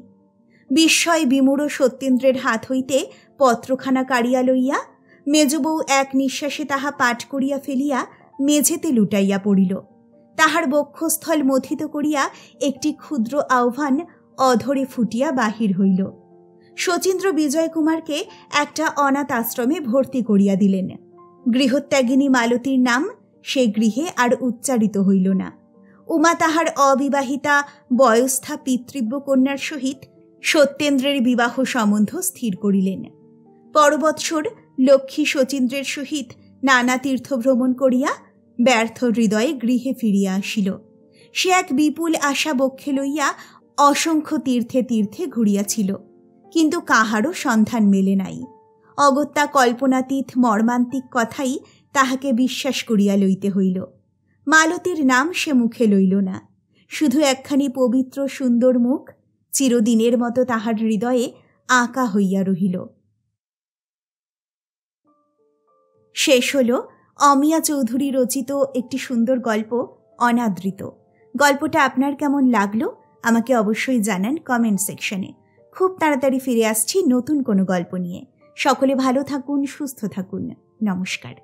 বিস্ময় বিমূঢ় সত্যেন্দ্রের হাত হইতে পত্রখানা কাড়িয়া লইয়া মেজবউ এক নিঃশ্বাসে তাহা পাঠ করিয়া ফেলিয়া মেঝেতে লুটাইয়া পড়িল। তাহার বক্ষস্থল মথিত করিয়া একটি ক্ষুদ্র আহ্বান অধরে ফুটিয়া বাহির হইল। শচীন্দ্র বিজয়কুমারকে একটা অনাথ আশ্রমে ভর্তি করিয়া দিলেন। গৃহত্যাগিনী মালতীর নাম সে গৃহে আর উচ্চারিত হইল না। উমা তাহার অবিবাহিতা বয়স্থা পিতৃব্য কন্যার সহিত সত্যেন্দ্রের বিবাহ সম্বন্ধ স্থির করিলেন। পরবৎসর লক্ষ্মী শচীন্দ্রের সহিত নানা তীর্থ ভ্রমণ করিয়া ব্যর্থ হৃদয়ে গৃহে ফিরিয়া আসিল। সে এক বিপুল আশা বক্ষে লইয়া অসংখ্য তীর্থে তীর্থে ঘুরিয়াছিল, কিন্তু কাহারও সন্ধান মেলে নাই। অগত্যা কল্পনাতীত মর্মান্তিক কথাই তাহাকে বিশ্বাস করিয়া লইতে হইল। মালতীর নাম সে মুখে লইল না, শুধু একখানি পবিত্র সুন্দর মুখ চিরদিনের মতো তাহার হৃদয়ে আঁকা হইয়া রহিল। শেষ হল অমিয়া চৌধুরী রচিত একটি সুন্দর গল্প অনাদৃত। গল্পটা আপনার কেমন লাগলো আমাকে অবশ্যই জানান কমেন্ট সেকশনে। খুব তাড়াতাড়ি ফিরে আসছি নতুন কোনো গল্প নিয়ে। সকলে ভালো থাকুন, সুস্থ থাকুন। নমস্কার।